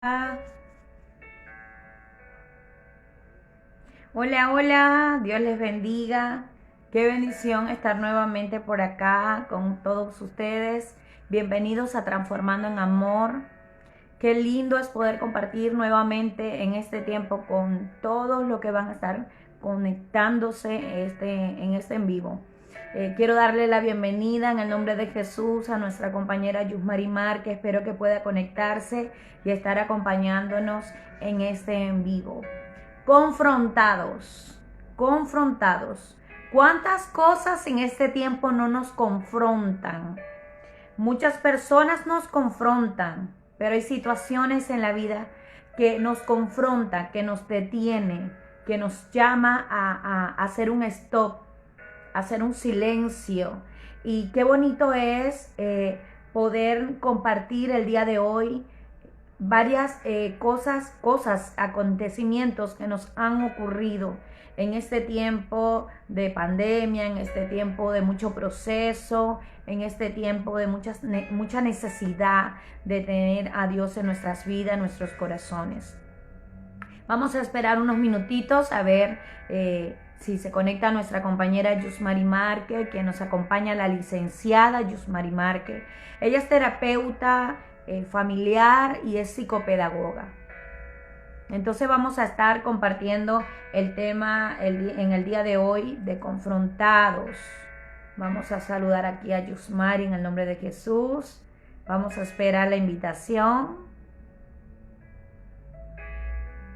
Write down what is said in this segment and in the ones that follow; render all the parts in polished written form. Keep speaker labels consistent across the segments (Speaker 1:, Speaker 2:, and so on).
Speaker 1: Hola, hola, Dios les bendiga. Qué bendición estar nuevamente por acá con todos ustedes. Bienvenidos a Transformando en Amor. Qué lindo es poder compartir nuevamente en este tiempo con todos los que van a estar conectándose en este en vivo. Quiero darle la bienvenida en el nombre de Jesús a nuestra compañera Yusmari Mar, que espero que pueda conectarse y estar acompañándonos en este en vivo. Confrontados, confrontados. ¿Cuántas cosas en este tiempo no nos confrontan? Muchas personas nos confrontan, pero hay situaciones en la vida que nos confrontan, que nos detiene, que nos llama a hacer un stop, a hacer un silencio. Y qué bonito es poder compartir el día de hoy varias acontecimientos que nos han ocurrido en este tiempo de pandemia, en este tiempo de mucho proceso, en este tiempo de mucha necesidad de tener a Dios en nuestras vidas, en nuestros corazones. Vamos a esperar unos minutitos a ver si se conecta nuestra compañera Yusmari Márquez, que nos acompaña, la licenciada Yusmari Márquez. Ella es terapeuta familiar y es psicopedagoga. Entonces vamos a estar compartiendo el tema en el día de hoy de confrontados. Vamos a saludar aquí a Yusmari en el nombre de Jesús. Vamos a esperar la invitación.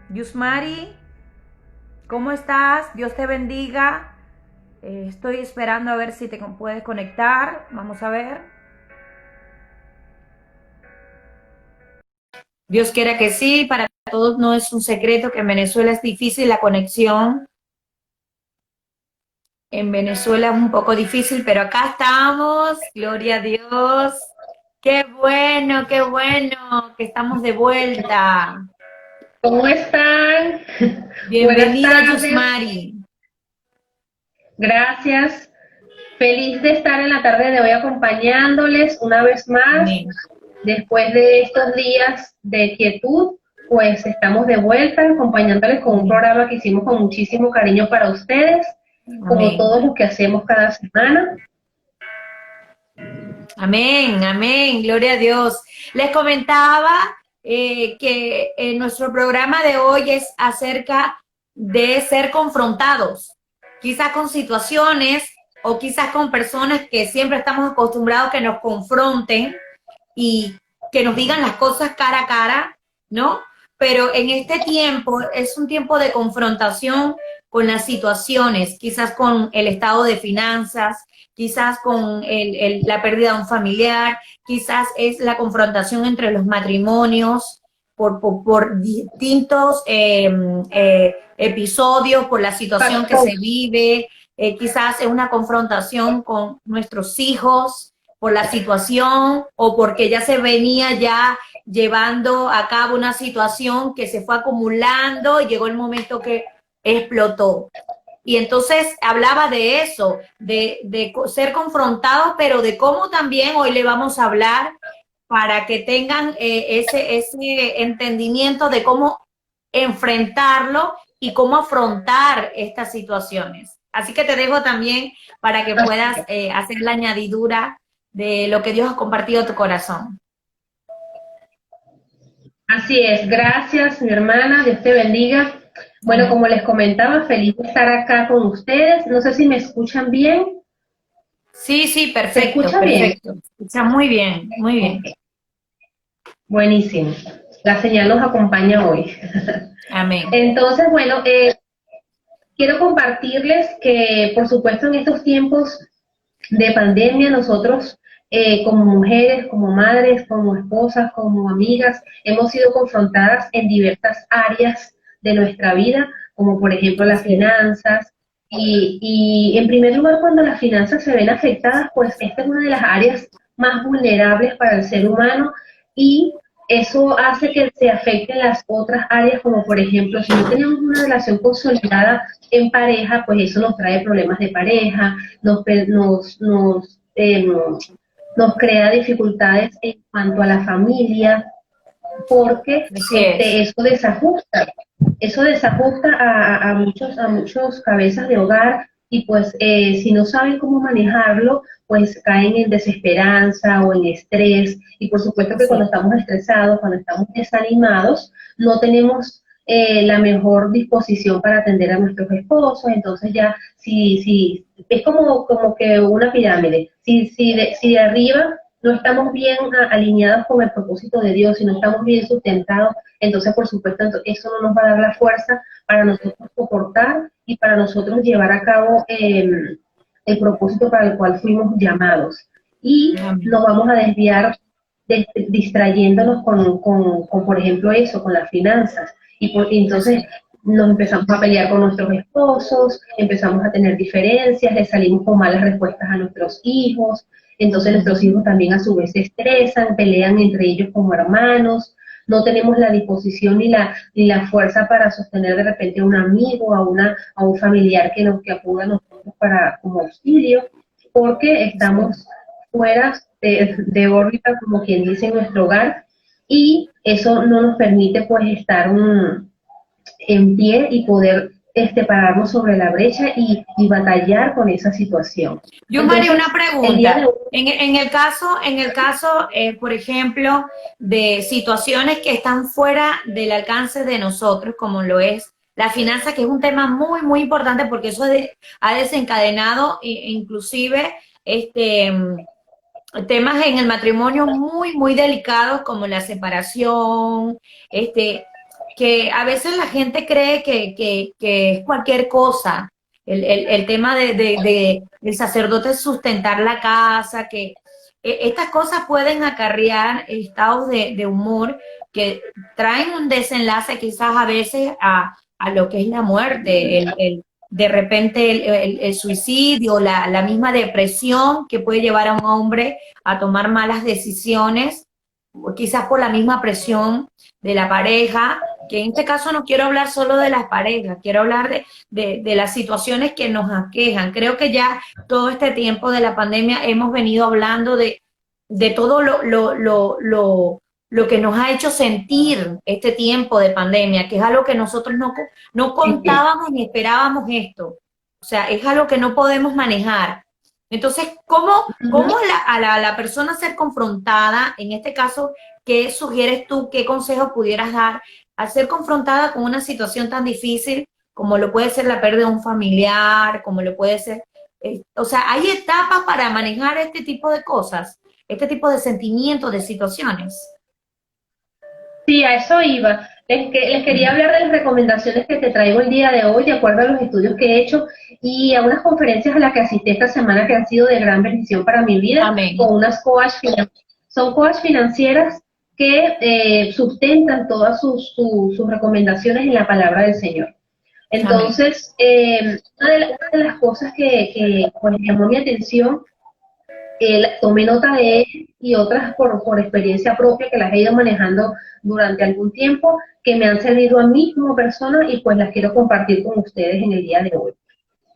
Speaker 1: Yusmari, ¿cómo estás? Dios te bendiga. Estoy esperando a ver si te puedes conectar. Vamos a ver. Dios quiera que sí, para todos no es un secreto que en Venezuela es difícil la conexión. En Venezuela es un poco difícil, pero acá estamos, gloria a Dios. Qué bueno que estamos de vuelta.
Speaker 2: ¿Cómo están? Buenas
Speaker 1: Bienvenida,
Speaker 2: tardes.
Speaker 1: Yusmari.
Speaker 2: Gracias. Feliz de estar en la tarde de hoy acompañándoles una vez más.
Speaker 1: Amén.
Speaker 2: Después de estos días de quietud, pues estamos de vuelta acompañándoles con un programa que hicimos con muchísimo cariño para ustedes, como
Speaker 1: Amén.
Speaker 2: todos los que hacemos cada semana.
Speaker 1: Amén, amén, gloria a Dios. Les comentaba que nuestro programa de hoy es acerca de ser confrontados, quizás con situaciones o quizás con personas que siempre estamos acostumbrados que nos confronten y que nos digan las cosas cara a cara, ¿no? Pero en este tiempo es un tiempo de confrontación con las situaciones, quizás con el estado de finanzas, quizás con la pérdida de un familiar, quizás es la confrontación entre los matrimonios por distintos episodios, por la situación que se vive, quizás es una confrontación con nuestros hijos, por la situación o porque ya se venía ya llevando a cabo una situación que se fue acumulando y llegó el momento que explotó. Y entonces hablaba de eso, de ser confrontados, pero de cómo también hoy le vamos a hablar para que tengan ese entendimiento de cómo enfrentarlo y cómo afrontar estas situaciones. Así que te dejo también para que puedas hacer la añadidura de lo que Dios ha compartido a tu corazón.
Speaker 2: Así es, gracias mi hermana, Dios te bendiga. Bueno,
Speaker 1: Amén.
Speaker 2: como les comentaba, feliz de estar acá con ustedes. No sé si me escuchan bien.
Speaker 1: Sí, sí,
Speaker 2: ¿Se
Speaker 1: perfecto,
Speaker 2: escucha bien?
Speaker 1: perfecto. Está muy bien, muy bien.
Speaker 2: Ok, buenísimo. La señal nos acompaña hoy.
Speaker 1: Amén.
Speaker 2: Entonces, bueno, quiero compartirles que, por supuesto, en estos tiempos de pandemia, nosotros como mujeres, como madres, como esposas, como amigas, hemos sido confrontadas en diversas áreas de nuestra vida, como por ejemplo las
Speaker 1: Así es.
Speaker 2: finanzas. Y en primer lugar, cuando las finanzas se ven afectadas, pues esta es una de las áreas más vulnerables para el ser humano y eso hace que se afecten las otras áreas, como por ejemplo, si no tenemos una relación consolidada en pareja, pues eso nos trae problemas de pareja, nos crea dificultades en cuanto a la familia, porque
Speaker 1: Así es.
Speaker 2: eso desajusta a muchos cabezas de hogar y pues si no saben cómo manejarlo, pues caen en desesperanza o en estrés y por supuesto que
Speaker 1: Así
Speaker 2: cuando
Speaker 1: es.
Speaker 2: estamos estresados, cuando estamos desanimados, no tenemos la mejor disposición para atender a nuestros esposos, entonces ya si es como que una pirámide, si de arriba no estamos bien alineados con el propósito de Dios, si no estamos bien sustentados, entonces por supuesto eso no nos va a dar la fuerza para nosotros soportar y para nosotros llevar a cabo el propósito para el cual fuimos llamados. Y
Speaker 1: Amén.
Speaker 2: nos vamos a desviar distrayéndonos por ejemplo, eso, con las finanzas. Y
Speaker 1: Así
Speaker 2: entonces
Speaker 1: es.
Speaker 2: nos empezamos a pelear con nuestros esposos, empezamos a tener diferencias, le salimos con malas respuestas a nuestros hijos, entonces nuestros
Speaker 1: Ujú.
Speaker 2: hijos también a su vez se estresan, pelean entre ellos como hermanos, no tenemos la disposición ni la fuerza para sostener de repente a un amigo, a un familiar que acuda a nosotros para, como auxilio, porque
Speaker 1: Así es.
Speaker 2: estamos fuera de órbita, como quien dice, en nuestro hogar, y eso no nos permite pues estar en pie y poder pararnos sobre la brecha y batallar con esa situación.
Speaker 1: Yo, María, una
Speaker 2: Entonces, el día de
Speaker 1: pregunta.
Speaker 2: hoy,
Speaker 1: En el caso, por ejemplo, de situaciones que están fuera del alcance de nosotros, como lo es la finanza, que es un tema muy, muy importante porque eso ha desencadenado inclusive temas en el matrimonio muy, muy delicados como la separación, este, que a veces la gente cree que es cualquier cosa. El tema el sacerdote sustentar la casa, que estas cosas pueden acarrear estados de humor que traen un desenlace quizás a veces a lo que es la muerte, de repente el suicidio, la misma depresión que puede llevar a un hombre a tomar malas decisiones, quizás por la misma presión de la pareja, que en este caso no quiero hablar solo de las parejas, quiero hablar de las situaciones que nos aquejan. Creo que ya todo este tiempo de la pandemia hemos venido hablando de todo lo que nos ha hecho sentir este tiempo de pandemia, que es algo que nosotros no contábamos ni esperábamos esto. O sea, es algo que no podemos manejar. Entonces, ¿cómo la persona ser confrontada, en este caso, qué sugieres tú, qué consejos pudieras dar al ser confrontada con una situación tan difícil como lo puede ser la pérdida de un familiar, como lo puede ser, o sea, hay etapas para manejar este tipo de cosas, este tipo de sentimientos, de situaciones?
Speaker 2: sí, a eso iba. Les quería hablar de las recomendaciones que te traigo el día de hoy, de acuerdo a los estudios que he hecho y a unas conferencias a las que asistí esta semana que han sido de gran bendición para mi vida,
Speaker 1: Amén.
Speaker 2: con unas son coach financieras que sustentan todas sus recomendaciones en la palabra del Señor.
Speaker 1: Amén.
Speaker 2: Entonces, una de las cosas que pues, llamó mi atención, tomé nota de él y otras por experiencia propia que las he ido manejando durante algún tiempo, que me han servido a mí como persona y pues las quiero compartir con ustedes en el día de hoy.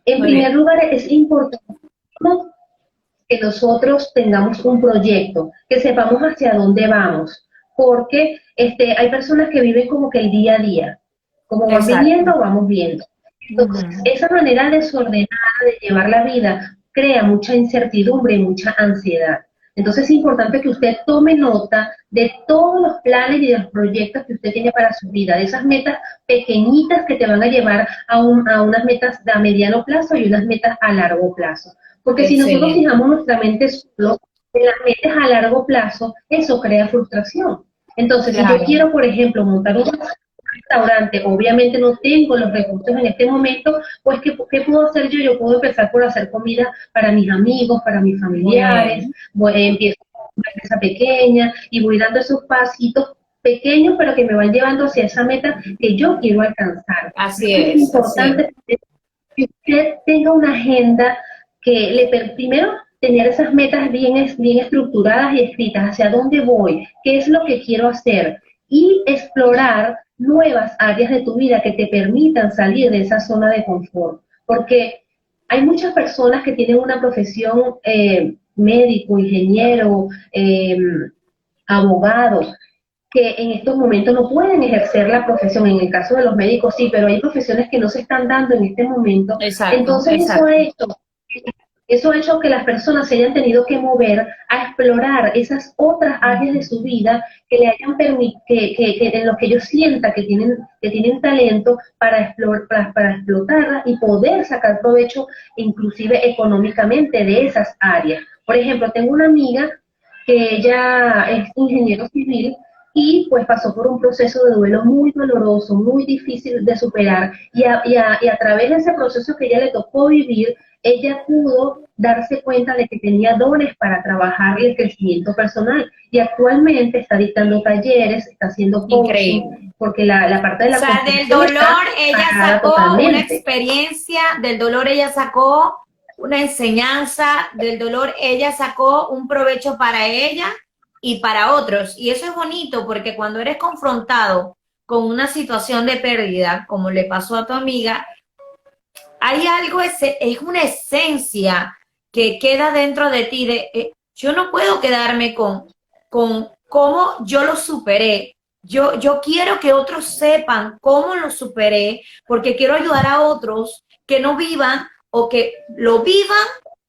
Speaker 2: En
Speaker 1: Muy
Speaker 2: primer
Speaker 1: bien.
Speaker 2: lugar, es importante que nosotros tengamos un proyecto, que sepamos hacia dónde vamos, porque hay personas que viven como que el día a día, como van
Speaker 1: Exacto.
Speaker 2: viniendo, vamos viendo. Entonces,
Speaker 1: Ujú.
Speaker 2: esa manera desordenada de llevar la vida crea mucha incertidumbre y mucha ansiedad. Entonces es importante que usted tome nota de todos los planes y de los proyectos que usted tiene para su vida, de esas metas pequeñitas que te van a llevar a unas metas a mediano plazo y unas metas a largo plazo. Porque si nosotros
Speaker 1: Excelente.
Speaker 2: fijamos nuestra mente solo en las metas a largo plazo, eso crea frustración. Entonces, si yo
Speaker 1: Claro.
Speaker 2: quiero, por ejemplo, montar un restaurante, obviamente no tengo los recursos en este momento, pues ¿qué puedo hacer yo? Yo puedo empezar por hacer comida para mis amigos, para mis
Speaker 1: Muy
Speaker 2: familiares,
Speaker 1: bien.
Speaker 2: empiezo con una empresa pequeña y voy dando esos pasitos pequeños, pero que me van llevando hacia esa meta que yo quiero alcanzar.
Speaker 1: Así
Speaker 2: Entonces es
Speaker 1: es, así es.
Speaker 2: importante que usted tenga una agenda que primero tener esas metas bien estructuradas y escritas, hacia dónde voy, qué es lo que quiero hacer y explorar nuevas áreas de tu vida que te permitan salir de esa zona de confort. Porque hay muchas personas que tienen una profesión médico, ingeniero, abogado, que en estos momentos no pueden ejercer la profesión. En el caso de los médicos sí, pero hay profesiones que no se están dando en este momento.
Speaker 1: Exacto,
Speaker 2: Entonces
Speaker 1: exacto.
Speaker 2: eso ha hecho que las personas se hayan tenido que mover a explorar esas otras áreas de su vida que le hayan permitido, en los que ellos sientan que tienen talento para explotarlas y poder sacar provecho inclusive económicamente de esas áreas. Por ejemplo, tengo una amiga que ella es ingeniero civil y pues pasó por un proceso de duelo muy doloroso, muy difícil de superar y a través de ese proceso que ella le tocó vivir, ella pudo darse cuenta de que tenía dones para trabajar el crecimiento personal y actualmente está dictando talleres, está haciendo coaching,
Speaker 1: Increíble.
Speaker 2: porque la parte de
Speaker 1: O
Speaker 2: la
Speaker 1: sea, del
Speaker 2: construcción está
Speaker 1: dolor ella
Speaker 2: parada
Speaker 1: sacó una
Speaker 2: totalmente.
Speaker 1: experiencia, del dolor ella sacó una enseñanza, del dolor ella sacó un provecho para ella y para otros. Y eso es bonito porque cuando eres confrontado con una situación de pérdida, como le pasó a tu amiga, hay algo, es una esencia que queda dentro de ti de, yo no puedo quedarme con cómo yo lo superé. Yo quiero que otros sepan cómo lo superé, porque quiero ayudar a otros que no vivan o que lo vivan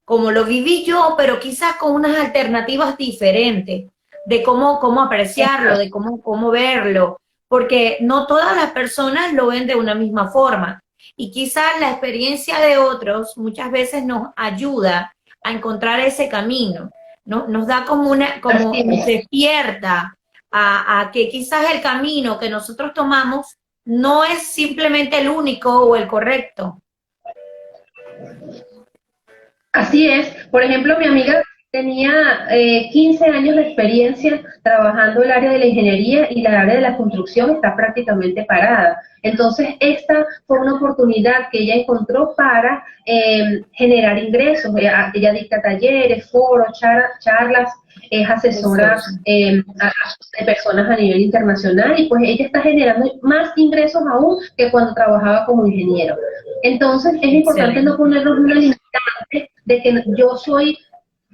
Speaker 1: como lo viví yo, pero quizás con unas alternativas diferentes de cómo apreciarlo, de cómo verlo, porque no todas las personas lo ven de una misma forma. Y quizás la experiencia de otros muchas veces nos ayuda a encontrar ese camino, ¿no? Nos da como
Speaker 2: Así
Speaker 1: nos
Speaker 2: es.
Speaker 1: despierta a que quizás el camino que nosotros tomamos no es simplemente el único o el correcto.
Speaker 2: Así es. Por ejemplo, mi amiga tenía 15 años de experiencia trabajando el área de la ingeniería y la área de la construcción está prácticamente parada. Entonces, esta fue una oportunidad que ella encontró para generar ingresos. Ella dicta talleres, foros, charlas, es asesora
Speaker 1: Precioso.
Speaker 2: de personas a nivel internacional y pues ella está generando más ingresos aún que cuando trabajaba como ingeniero. Entonces, es importante no
Speaker 1: Excelente.
Speaker 2: ponernos una limitante de que yo soy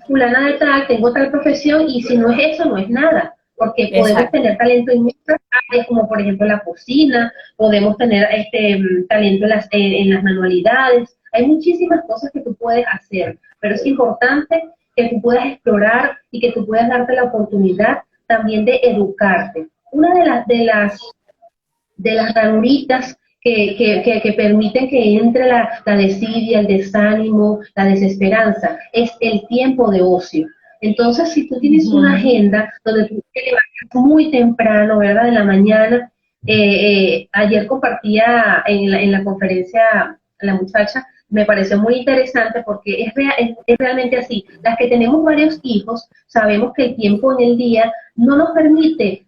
Speaker 2: fulana de tal, tengo tal profesión y si no es eso, no es nada. Porque podemos
Speaker 1: Exacto.
Speaker 2: tener talento en muchas áreas, como por ejemplo la cocina, podemos tener talento en las manualidades. Hay muchísimas cosas que tú puedes hacer, pero es importante que tú puedas explorar y que tú puedas darte la oportunidad también de educarte. Una de las ranuritas que permiten que entre la desidia, el desánimo, la desesperanza, es el tiempo de ocio. Entonces, si tú tienes una
Speaker 1: Ujú.
Speaker 2: agenda donde tú te levantas muy temprano, ¿verdad? En la mañana, ayer compartía en la conferencia la muchacha, me pareció muy interesante porque es realmente así. Las que tenemos varios hijos, sabemos que el tiempo en el día no nos permite,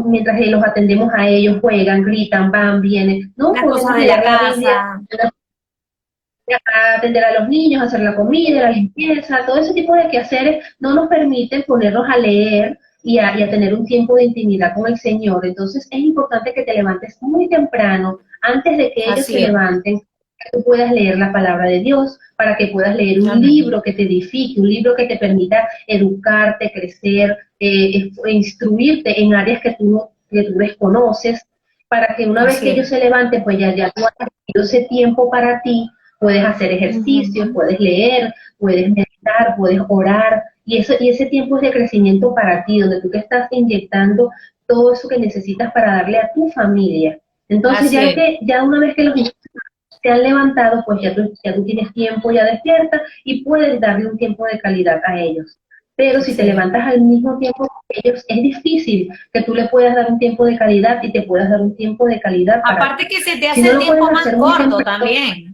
Speaker 2: mientras los atendemos a ellos, juegan, gritan, van, vienen, no
Speaker 1: Las cosas
Speaker 2: podemos
Speaker 1: de la
Speaker 2: leer la Biblia,
Speaker 1: casa.
Speaker 2: atender a los niños, hacer la comida, la limpieza, todo ese tipo de quehaceres no nos permiten ponernos a leer y a tener un tiempo de intimidad con el Señor. Entonces es importante que te levantes muy temprano, antes de que ellos se
Speaker 1: Así es.
Speaker 2: levanten, que tú puedas leer la palabra de Dios, para que puedas leer un
Speaker 1: Amén.
Speaker 2: libro que te edifique, un libro que te permita educarte, crecer, instruirte en áreas que tú desconoces, para que una vez
Speaker 1: Así
Speaker 2: que ellos
Speaker 1: es.
Speaker 2: se levanten, pues ya tú has tenido ese tiempo para ti, puedes hacer ejercicio,
Speaker 1: Ujú.
Speaker 2: puedes leer, puedes meditar, puedes orar, y ese tiempo es de crecimiento para ti, donde tú te estás inyectando todo eso que necesitas para darle a tu familia. Entonces,
Speaker 1: Así es.
Speaker 2: ya una vez que los niños se han levantado, pues ya tú tienes tiempo, ya despierta y puedes darle un tiempo de calidad a ellos. Pero si te
Speaker 1: Excelente.
Speaker 2: levantas al mismo tiempo que ellos, es difícil que tú le puedas dar un tiempo de calidad y te puedas dar un tiempo de calidad para
Speaker 1: Aparte
Speaker 2: ti.
Speaker 1: que se te
Speaker 2: Si
Speaker 1: hace
Speaker 2: no
Speaker 1: el
Speaker 2: lo puedes
Speaker 1: tiempo más
Speaker 2: hacer muy
Speaker 1: corto
Speaker 2: temprano,
Speaker 1: también.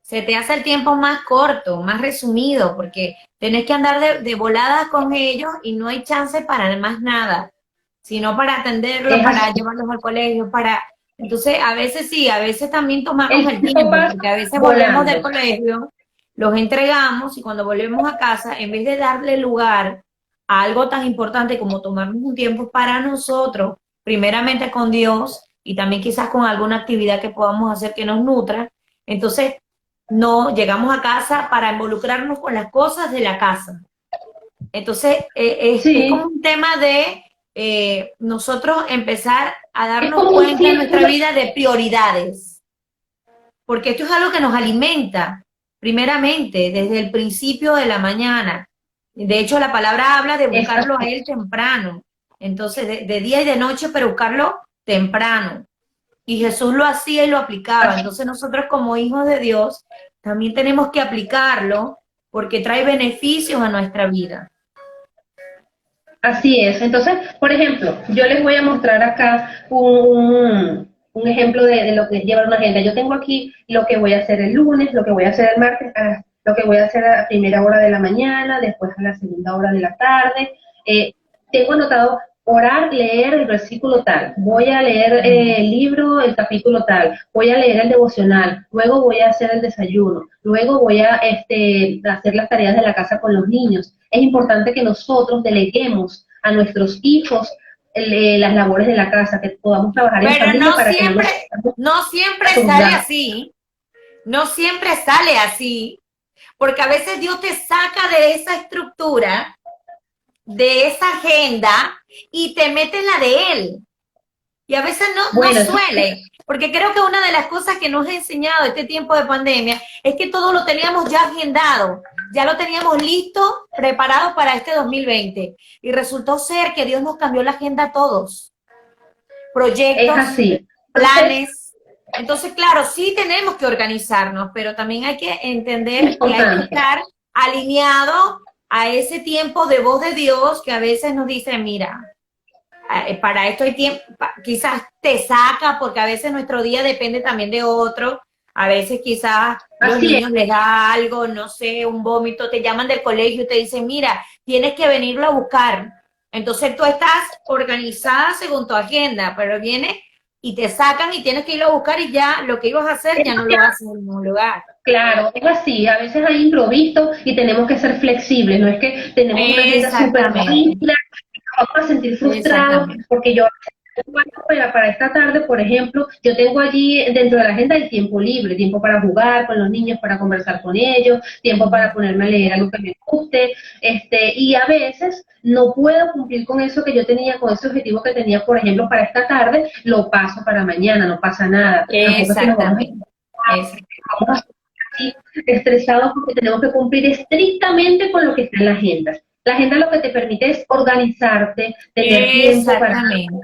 Speaker 1: Se te hace el tiempo más corto, más resumido, porque tenés que andar de volada con ellos y no hay chance para más nada, sino para atenderlos,
Speaker 2: es así.
Speaker 1: para llevarlos al colegio, para... Entonces, a veces sí, a veces también tomarnos
Speaker 2: El
Speaker 1: el
Speaker 2: tiempo
Speaker 1: tiempo,
Speaker 2: pasa
Speaker 1: porque a veces volvemos del
Speaker 2: volando.
Speaker 1: colegio, los entregamos y cuando volvemos a casa, en vez de darle lugar a algo tan importante como tomarnos un tiempo para nosotros, primeramente con Dios y también quizás con alguna actividad que podamos hacer que nos nutra, entonces no llegamos a casa para involucrarnos con las cosas de la casa. Entonces, es como
Speaker 2: Sí,
Speaker 1: un tema de nosotros empezar a
Speaker 2: Es
Speaker 1: darnos
Speaker 2: como un
Speaker 1: cuenta en nuestra
Speaker 2: círculo.
Speaker 1: vida de prioridades, porque esto es algo que nos alimenta, primeramente, desde el principio de la mañana. De hecho, la palabra habla de
Speaker 2: Es
Speaker 1: buscarlo a
Speaker 2: así.
Speaker 1: Él temprano, entonces de día y de noche, pero buscarlo temprano. Y Jesús lo hacía y lo aplicaba.
Speaker 2: Así,
Speaker 1: Entonces nosotros como hijos de Dios también tenemos que aplicarlo porque trae beneficios a nuestra vida.
Speaker 2: así es. Entonces, por ejemplo, yo les voy a mostrar acá un ejemplo de lo que lleva una agenda. Yo tengo aquí lo que voy a hacer el lunes, lo que voy a hacer el martes, lo que voy a hacer a la primera hora de la mañana, después a la segunda hora de la tarde. Eh, Tengo anotado orar, leer el versículo tal, voy a leer el libro, el capítulo tal, voy a leer el devocional, luego voy a hacer el desayuno, luego voy a hacer las tareas de la casa con los niños. Es importante que nosotros deleguemos a nuestros hijos las labores de la casa, que podamos trabajar en
Speaker 1: Pero
Speaker 2: familia para que no nos
Speaker 1: no siempre sale
Speaker 2: sintamos
Speaker 1: así, no siempre sale así, porque a veces Dios te saca de esa estructura, de esa agenda y te mete en la de Él. Y a veces no
Speaker 2: bueno,
Speaker 1: suele, porque creo que una de las cosas que nos ha enseñado este tiempo de pandemia es que todo lo teníamos ya agendado, ya lo teníamos listo, preparado para este 2020. Y resultó ser que Dios nos cambió la agenda a todos.
Speaker 2: es
Speaker 1: Proyectos,
Speaker 2: así. Entonces,
Speaker 1: planes. Entonces, claro, sí tenemos que organizarnos, pero también hay que
Speaker 2: es
Speaker 1: entender que hay que
Speaker 2: importante.
Speaker 1: estar alineado a ese tiempo de voz de Dios que a veces nos dice, mira, para esto hay tiempo, quizás te saca, porque a veces nuestro día depende también de otro, a veces quizás los
Speaker 2: Así es.
Speaker 1: niños les da algo, no sé, un vómito, te llaman del colegio y te dicen, mira, tienes que venirlo a buscar. Entonces tú estás organizada según tu agenda, pero viene y te sacan y tienes que irlo a buscar y ya lo que ibas a hacer ya no lo haces en un lugar.
Speaker 2: Claro, es así, a veces hay improviso y tenemos que ser flexibles, no es que tenemos una agenda súper
Speaker 1: Exactamente,
Speaker 2: rígida, vamos a sentir frustrados,
Speaker 1: exactamente.
Speaker 2: porque yo para esta tarde, por ejemplo, yo tengo allí dentro de la agenda el tiempo libre, tiempo para jugar con los niños, para conversar con ellos, tiempo para ponerme a leer algo que me guste, y a veces no puedo cumplir con eso que yo tenía, con ese objetivo que tenía, por ejemplo, para esta tarde, lo paso para mañana, no pasa nada, tampoco es que nos vamos
Speaker 1: Exactamente.
Speaker 2: a así estresados porque tenemos que cumplir estrictamente con lo que está en la agenda. La agenda lo que te permite es organizarte, tener tiempo
Speaker 1: Exactamente.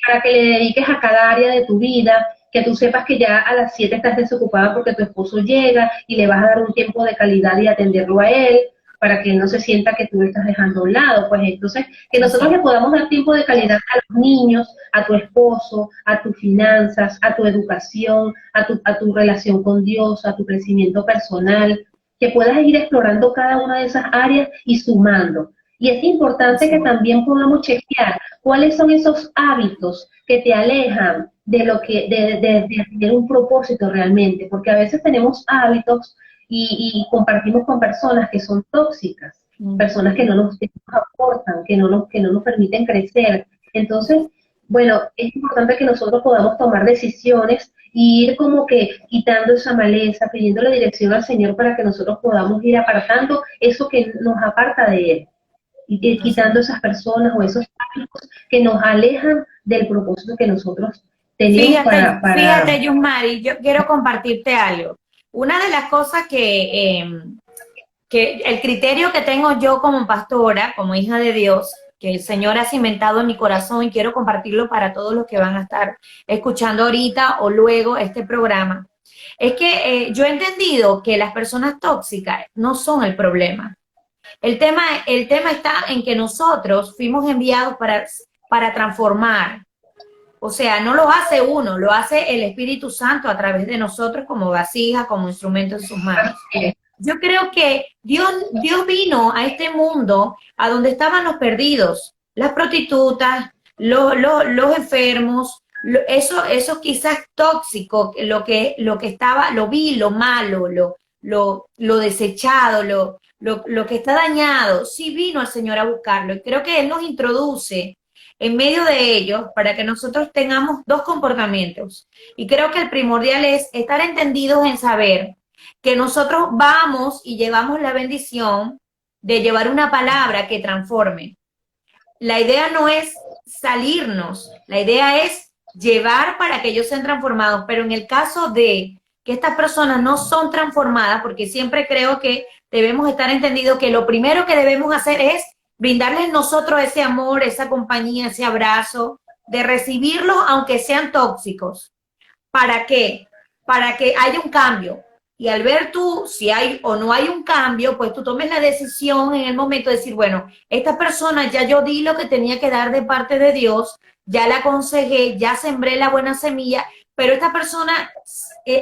Speaker 2: para que le dediques a cada área de tu vida, que tú sepas que ya a las 7 estás desocupada porque tu esposo llega y le vas a dar un tiempo de calidad y atenderlo a él, para que él no se sienta que tú lo estás dejando a un lado. Pues entonces, que nosotros le
Speaker 1: Exacto.
Speaker 2: podamos dar tiempo de calidad a los niños, a tu esposo, a tus finanzas, a tu educación, a tu relación con Dios, a tu crecimiento personal, que puedas ir explorando cada una de esas áreas y sumando. Y es importante que
Speaker 1: Exacto.
Speaker 2: también podamos chequear cuáles son esos hábitos que te alejan de lo que de tener un propósito realmente, porque a veces tenemos hábitos y compartimos con personas que son tóxicas, personas que nos aportan, que no nos permiten crecer. Entonces, bueno, es importante que nosotros podamos tomar decisiones y ir como que quitando esa maleza, pidiéndole dirección al Señor para que nosotros podamos ir apartando eso que nos aparta de Él y ir
Speaker 1: Así
Speaker 2: quitando
Speaker 1: es.
Speaker 2: esas personas o esos hábitos que nos alejan del propósito que nosotros tenemos
Speaker 1: Fíjate, Yusmari, yo quiero compartirte algo. Una de las cosas que el criterio que tengo yo como pastora, como hija de Dios, que el Señor ha cimentado en mi corazón y quiero compartirlo para todos los que van a estar escuchando ahorita o luego este programa, es que yo he entendido que las personas tóxicas no son el problema. El tema está en que nosotros fuimos enviados para transformar. O sea, no lo hace uno, lo hace el Espíritu Santo a través de nosotros como vasija, como instrumento en sus manos. Yo creo que Dios vino a este mundo a donde estaban los perdidos, las prostitutas, los enfermos, eso quizás tóxico, lo que estaba, lo vil, lo malo, lo desechado, lo que está dañado. Sí vino el Señor a buscarlo y creo que Él nos introduce en medio de ellos para que nosotros tengamos dos comportamientos. Y creo que el primordial es estar entendidos en saber que nosotros vamos y llevamos la bendición de llevar una palabra que transforme. la idea no es salirnos, la idea es llevar para que ellos sean transformados, pero en el caso de que estas personas no son transformadas, porque siempre creo que debemos estar entendidos que lo primero que debemos hacer es brindarles nosotros ese amor, esa compañía, ese abrazo, de recibirlos aunque sean tóxicos. ¿Para qué? Para que haya un cambio. Y al ver tú si hay o no hay un cambio, pues tú tomes la decisión en el momento de decir, bueno, esta persona ya yo di lo que tenía que dar de parte de Dios, ya la aconsejé, ya sembré la buena semilla, pero esta persona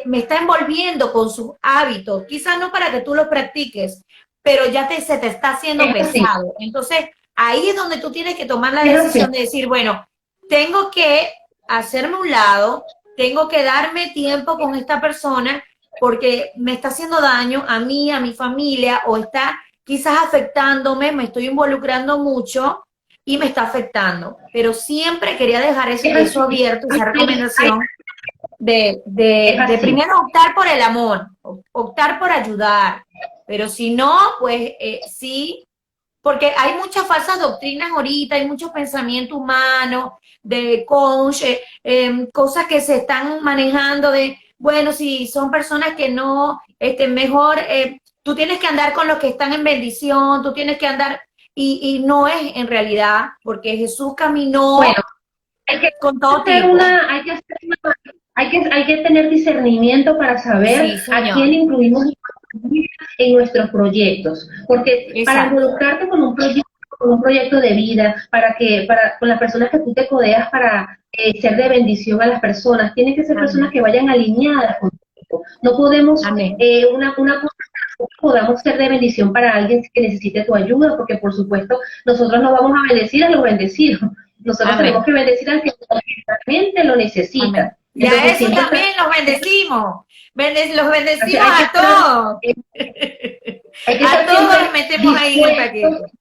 Speaker 1: me está envolviendo con sus hábitos, quizás no para que tú los practiques, pero ya se te está haciendo
Speaker 2: Es así,
Speaker 1: pesado. Entonces, ahí es donde tú tienes que tomar la
Speaker 2: es así.
Speaker 1: decisión de decir, bueno, tengo que hacerme un lado, tengo que darme tiempo con esta persona porque me está haciendo daño a mí, a mi familia, o está quizás afectándome, me estoy involucrando mucho y me está afectando. Pero siempre quería dejar
Speaker 2: Es
Speaker 1: eso
Speaker 2: así.
Speaker 1: abierto, esa
Speaker 2: Ay,
Speaker 1: recomendación
Speaker 2: es
Speaker 1: de
Speaker 2: así.
Speaker 1: primero optar por el amor, optar por ayudar. Pero si no, pues sí, porque hay muchas falsas doctrinas ahorita, hay mucho pensamiento humano de coach, cosas que se están manejando de, bueno, si son personas que no, mejor, tú tienes que andar con los que están en bendición, tú tienes que andar, y no es en realidad, porque Jesús caminó
Speaker 2: Bueno, hay que
Speaker 1: con todo
Speaker 2: hacer
Speaker 1: tipo.
Speaker 2: una, hay que tener discernimiento para saber
Speaker 1: Sí,
Speaker 2: a quién
Speaker 1: señor,
Speaker 2: incluimos en nuestros proyectos, porque para
Speaker 1: exacto.
Speaker 2: involucrarte con un proyecto de vida, con las personas que tú te codeas para ser de bendición a las personas, tienen que ser personas
Speaker 1: Amén.
Speaker 2: que vayan alineadas contigo. No podemos,
Speaker 1: Amén.
Speaker 2: una cosa podamos ser de bendición para alguien que necesite tu ayuda, porque por supuesto nosotros no vamos a bendecir a los bendecidos, nosotros tenemos
Speaker 1: Amén.
Speaker 2: que bendecir al que realmente lo
Speaker 1: Amén.
Speaker 2: necesita.
Speaker 1: Y a
Speaker 2: Entonces
Speaker 1: eso
Speaker 2: siempre
Speaker 1: también los bendecimos. Los bendecimos
Speaker 2: hay que
Speaker 1: a
Speaker 2: estar,
Speaker 1: todos.
Speaker 2: hay que
Speaker 1: A
Speaker 2: estar
Speaker 1: todos
Speaker 2: siempre
Speaker 1: los metemos ahí en el
Speaker 2: dispuestos.
Speaker 1: paquete.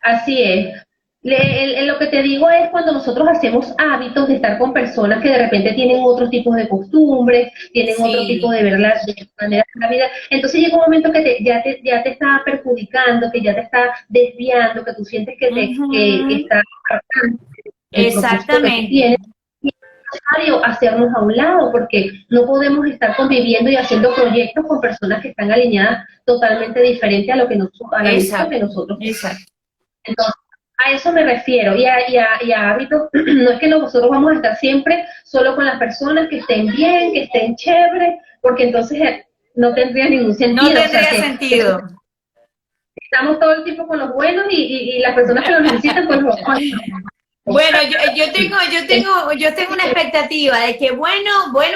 Speaker 2: Así es. Lo que te digo es cuando nosotros hacemos hábitos de estar con personas que de repente tienen otros tipos de costumbres, tienen otro tipo
Speaker 1: Sí.
Speaker 2: de ver de manera de la vida, entonces llega un momento que ya te está perjudicando, que ya te está desviando, que tú sientes que
Speaker 1: Ujú.
Speaker 2: está apartando el propósito que tú
Speaker 1: Exactamente.
Speaker 2: tienes. Y es necesario hacernos a un lado porque no podemos estar conviviendo y haciendo proyectos con personas que están alineadas totalmente diferente a lo que a la visión que
Speaker 1: Exacto.
Speaker 2: nosotros tenemos.
Speaker 1: Exacto.
Speaker 2: Entonces, a eso me refiero, y a hábitos, no es que nosotros vamos a estar siempre solo con las personas que estén bien, que estén chévere, porque entonces no tendría ningún
Speaker 1: No
Speaker 2: sentido, o sea,
Speaker 1: tendría
Speaker 2: que
Speaker 1: sentido.
Speaker 2: estamos todo el tiempo con los buenos y las personas que lo necesitan, pues
Speaker 1: Bueno, yo tengo una expectativa de que bueno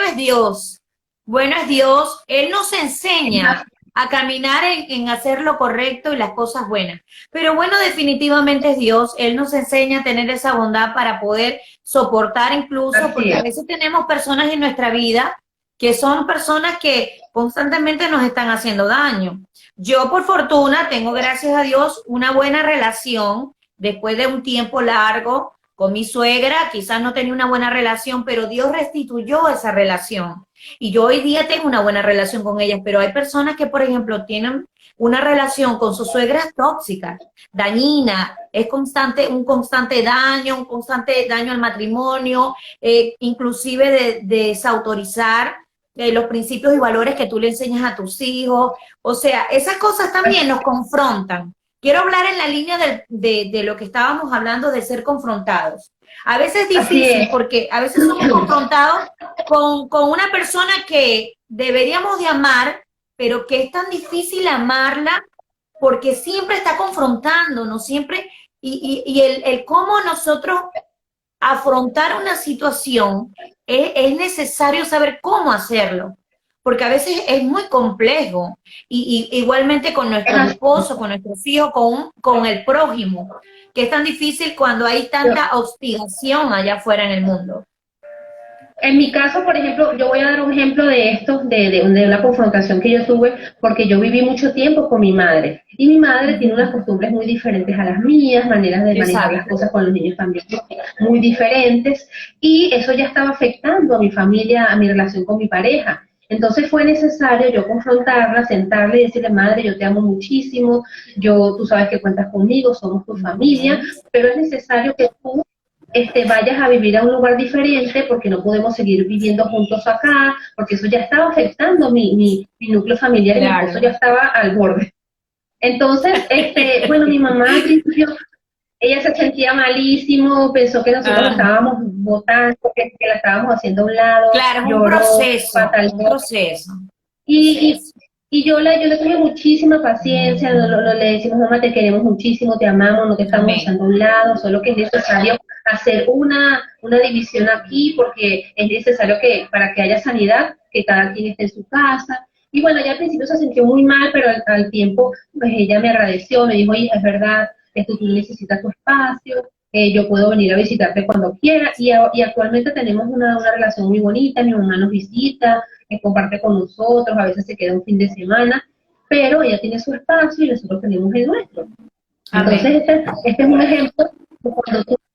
Speaker 1: es Dios. Bueno es Dios. Él nos enseña a caminar en hacer lo correcto y las cosas buenas. Pero bueno, definitivamente es Dios. Él nos enseña a tener esa bondad para poder soportar incluso,
Speaker 2: así
Speaker 1: porque a
Speaker 2: es,
Speaker 1: veces tenemos personas en nuestra vida que son personas que constantemente nos están haciendo daño. Yo, por fortuna, tengo, gracias a Dios, una buena relación después de un tiempo largo con mi suegra, quizás no tenía una buena relación, pero Dios restituyó esa relación. Y yo hoy día tengo una buena relación con ellas, pero hay personas que, por ejemplo, tienen una relación con sus suegras tóxica, dañina, es constante, un constante daño al matrimonio, inclusive de desautorizar los principios y valores que tú le enseñas a tus hijos. O sea, esas cosas también nos confrontan. Quiero hablar en la línea de lo que estábamos hablando de ser confrontados. A veces es
Speaker 2: así
Speaker 1: difícil
Speaker 2: es.
Speaker 1: porque a veces somos confrontados con una persona que deberíamos de amar, pero que es tan difícil amarla porque siempre está confrontándonos, siempre, y el cómo nosotros afrontar una situación es necesario saber cómo hacerlo, porque a veces es muy complejo, y igualmente con nuestros esposos, con nuestros hijos, con el prójimo, que es tan difícil cuando hay tanta hostigación allá afuera en el mundo.
Speaker 2: En mi caso, por ejemplo, yo voy a dar un ejemplo de esto, de una confrontación que yo tuve, porque yo viví mucho tiempo con mi madre. Y mi madre tiene unas
Speaker 1: Ujú.
Speaker 2: costumbres muy diferentes a las mías, maneras de manejar las
Speaker 1: Exacto.
Speaker 2: cosas con los niños también muy diferentes. Y eso ya estaba afectando a mi familia, a mi relación con mi pareja. Entonces fue necesario yo confrontarla, sentarle y decirle, madre, yo te amo muchísimo, tú sabes que cuentas conmigo, somos tu familia, pero es necesario que tú vayas a vivir a un lugar diferente porque no podemos seguir viviendo juntos acá, porque eso ya estaba afectando mi núcleo familiar y mi esposo ya estaba al borde. Entonces, bueno, mi mamá al principio, ella se sentía malísimo, pensó que nosotros la estábamos votando, que la estábamos haciendo a un lado,
Speaker 1: Claro, es un
Speaker 2: lloró,
Speaker 1: proceso,
Speaker 2: pataleó.
Speaker 1: un proceso.
Speaker 2: Y yo le tuve muchísima paciencia, le decimos, mamá, te queremos muchísimo, te amamos, no te estamos echando a un lado, solo que es necesario hacer una división aquí, porque es necesario que para que haya sanidad, que cada quien esté en su casa. Y bueno, ella al principio se sintió muy mal, pero al tiempo, pues ella me agradeció, me dijo, hija, es verdad, tú necesitas tu espacio, yo puedo venir a visitarte cuando quiera, y actualmente tenemos una relación muy bonita, mi mamá nos visita, comparte con nosotros, a veces se queda un fin de semana, pero ella tiene su espacio y nosotros tenemos el nuestro. Entonces, este es un ejemplo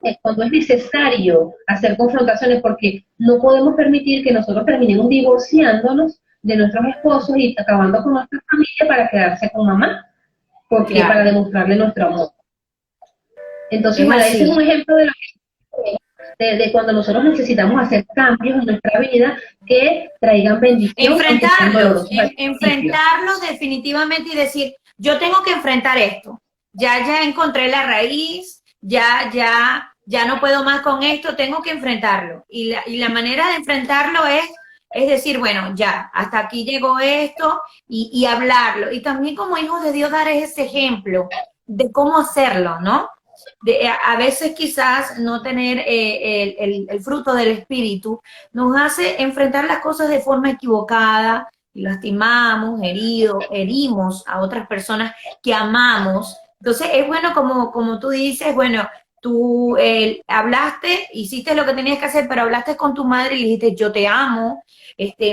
Speaker 2: de cuando es necesario hacer confrontaciones, porque no podemos permitir que nosotros terminemos divorciándonos de nuestros esposos y acabando con nuestra familia para quedarse con mamá, porque para demostrarle nuestro amor. Entonces, bueno, ese es un ejemplo de lo que de cuando nosotros necesitamos hacer cambios en nuestra vida que traigan bendición.
Speaker 1: Enfrentarlos definitivamente y decir, yo tengo que enfrentar esto, ya encontré la raíz, ya no puedo más con esto, tengo que enfrentarlo. Y la manera de enfrentarlo es decir, bueno, ya, hasta aquí llegó esto y hablarlo. Y también como hijos de Dios dar ese ejemplo de cómo hacerlo, ¿no? A veces quizás no tener el fruto del Espíritu nos hace enfrentar las cosas de forma equivocada y lastimamos, herimos a otras personas que amamos. Entonces es bueno como tú dices, bueno, tú hablaste, hiciste lo que tenías que hacer, pero hablaste con tu madre y le dijiste, yo te amo,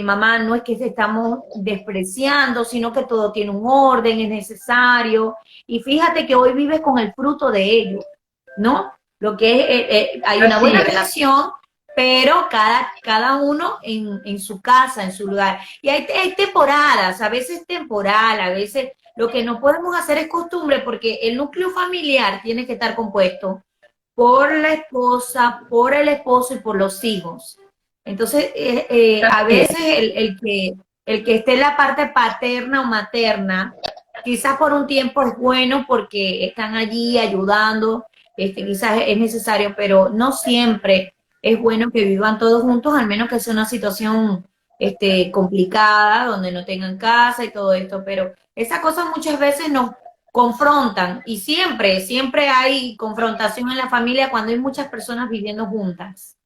Speaker 1: mamá, no es que te estamos despreciando, sino que todo tiene un orden, es necesario. Y fíjate que hoy vives con el fruto de ello, ¿no? Lo que hay una buena relación, pero cada uno en su casa, en su lugar. Y hay temporadas, a veces temporal, a veces lo que no podemos hacer es costumbre, porque el núcleo familiar tiene que estar compuesto por la esposa, por el esposo y por los hijos. Entonces, a veces el que esté en la parte paterna o materna, quizás por un tiempo es bueno porque están allí ayudando, quizás es necesario, pero no siempre es bueno que vivan todos juntos, al menos que sea una situación complicada, donde no tengan casa y todo esto, pero esas cosas muchas veces nos confrontan y siempre hay confrontación en la familia cuando hay muchas personas viviendo juntas.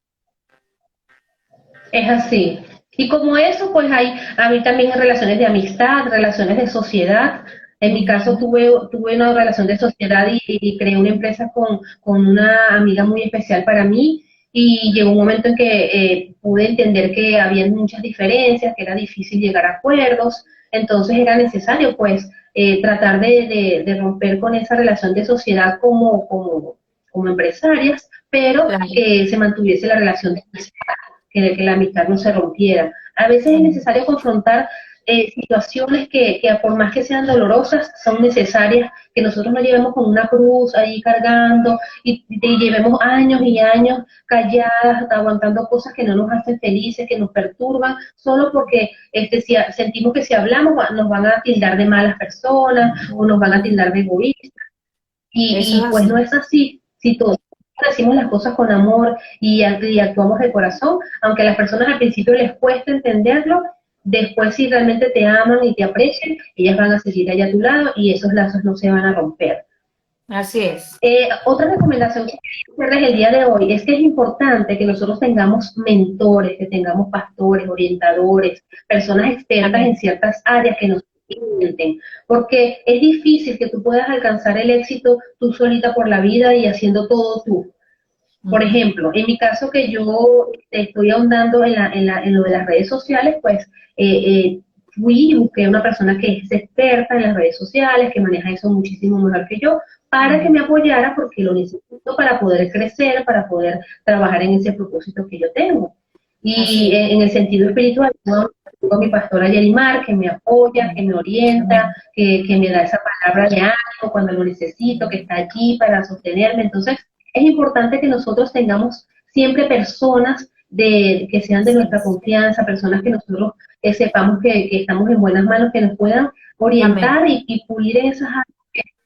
Speaker 2: Es así. Y como eso, pues a mí también relaciones de amistad, relaciones de sociedad. En mi caso tuve una relación de sociedad y creé una empresa con una amiga muy especial para mí, y llegó un momento en que pude entender que había muchas diferencias, que era difícil llegar a acuerdos, entonces era necesario pues tratar de romper con esa relación de sociedad como empresarias, pero que se mantuviese la relación de amistad, que la amistad no se rompiera. A veces es necesario confrontar situaciones que por más que sean dolorosas, son necesarias, que nosotros no llevemos con una cruz ahí cargando y llevemos años y años calladas, aguantando cosas que no nos hacen felices, que nos perturban, solo porque sentimos que si hablamos nos van a tildar de malas personas o nos van a tildar de egoístas. Y pues no es así. Si todos decimos las cosas con amor y actuamos de corazón, aunque a las personas al principio les cuesta entenderlo, después si realmente te aman y te aprecian, ellas van a seguir allá a tu lado y esos lazos no se van a romper.
Speaker 1: Así es.
Speaker 2: Otra recomendación que quería hacerles el día de hoy es que es importante que nosotros tengamos mentores, que tengamos pastores, orientadores, personas expertas en ciertas áreas que nos orienten, porque es difícil que tú puedas alcanzar el éxito tú solita por la vida y haciendo todo tú. Por ejemplo, en mi caso que yo estoy ahondando en lo de las redes sociales, pues fui y busqué una persona que es experta en las redes sociales, que maneja eso muchísimo mejor que yo, para que me apoyara porque lo necesito para poder crecer, para poder trabajar en ese propósito que yo tengo. Y en el sentido espiritual, ¿no? tengo a mi pastora Yerimar, que me apoya, que me orienta,
Speaker 1: Amén.
Speaker 2: que me da esa palabra de ánimo cuando lo necesito, que está allí para sostenerme. Entonces, es importante que nosotros tengamos siempre personas que sean de
Speaker 1: Así
Speaker 2: nuestra
Speaker 1: es.
Speaker 2: confianza, personas que nosotros sepamos que estamos en buenas manos, que nos puedan
Speaker 1: Amén.
Speaker 2: orientar y pulir en esas áreas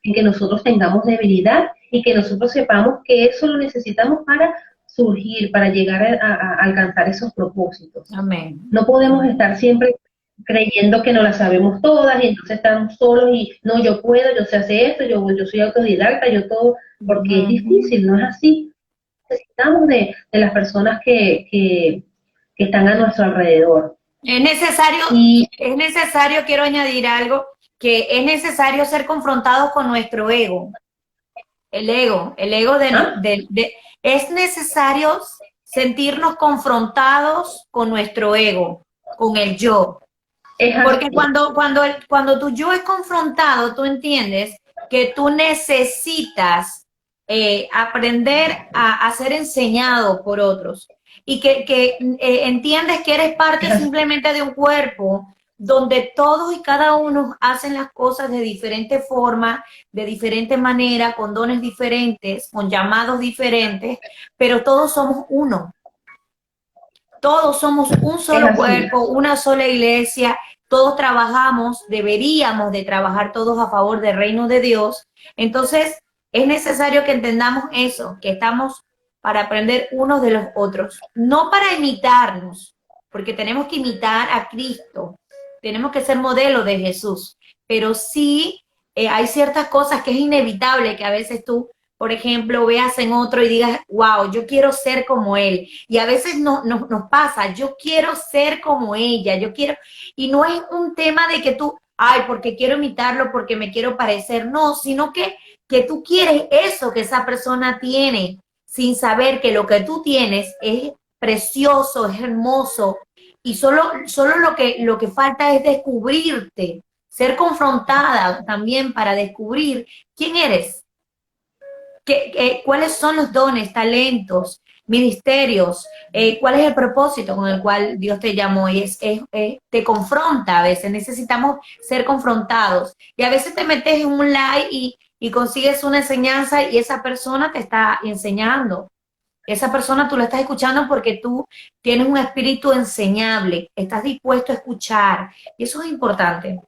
Speaker 2: en que nosotros tengamos debilidad y que nosotros sepamos que eso lo necesitamos para surgir, para llegar a alcanzar esos propósitos.
Speaker 1: Amén.
Speaker 2: No podemos
Speaker 1: Amén.
Speaker 2: estar siempre creyendo que no las sabemos todas y entonces estamos solos y no, yo puedo, yo sé hacer esto, yo soy autodidacta, yo todo, porque es
Speaker 1: Ujú.
Speaker 2: difícil, no es así. Necesitamos de las personas que están a nuestro alrededor. Y
Speaker 1: Es necesario, quiero añadir algo, que es necesario ser confrontados con nuestro ego. El ego
Speaker 2: ¿ah?
Speaker 1: es necesario sentirnos confrontados con nuestro ego, con el yo.
Speaker 2: Es
Speaker 1: Porque
Speaker 2: así,
Speaker 1: cuando tu yo es confrontado, tú entiendes que tú necesitas aprender a ser enseñado por otros y que entiendes que eres
Speaker 2: es
Speaker 1: parte
Speaker 2: así,
Speaker 1: simplemente de un cuerpo donde todos y cada uno hacen las cosas de diferente forma, de diferente manera, con dones diferentes, con llamados diferentes, pero todos somos uno. Todos somos un
Speaker 2: es
Speaker 1: solo
Speaker 2: así.
Speaker 1: cuerpo, una sola iglesia, todos trabajamos, deberíamos de trabajar todos a favor del reino de Dios. Entonces, es necesario que entendamos eso, que estamos para aprender unos de los otros, no para imitarnos, porque tenemos que imitar a Cristo, tenemos que ser modelo de Jesús, pero sí hay ciertas cosas que es inevitable que a veces tú, por ejemplo, veas en otro y digas, wow, yo quiero ser como él. Y a veces nos pasa, yo quiero ser como ella, yo quiero, y no es un tema de que tú, ay, porque quiero imitarlo, porque me quiero parecer, no, sino que tú quieres eso que esa persona tiene, sin saber que lo que tú tienes es precioso, es hermoso, y solo lo que falta es descubrirte, ser confrontada también para descubrir quién eres. ¿Cuáles son los dones, talentos, ministerios? ¿Cuál es el propósito con el cual Dios te llamó? Y te confronta a veces, necesitamos ser confrontados. Y a veces te metes en un live y consigues una enseñanza y esa persona te está enseñando. Esa persona tú la estás escuchando porque tú tienes un espíritu enseñable, estás dispuesto a escuchar. Y eso es importante.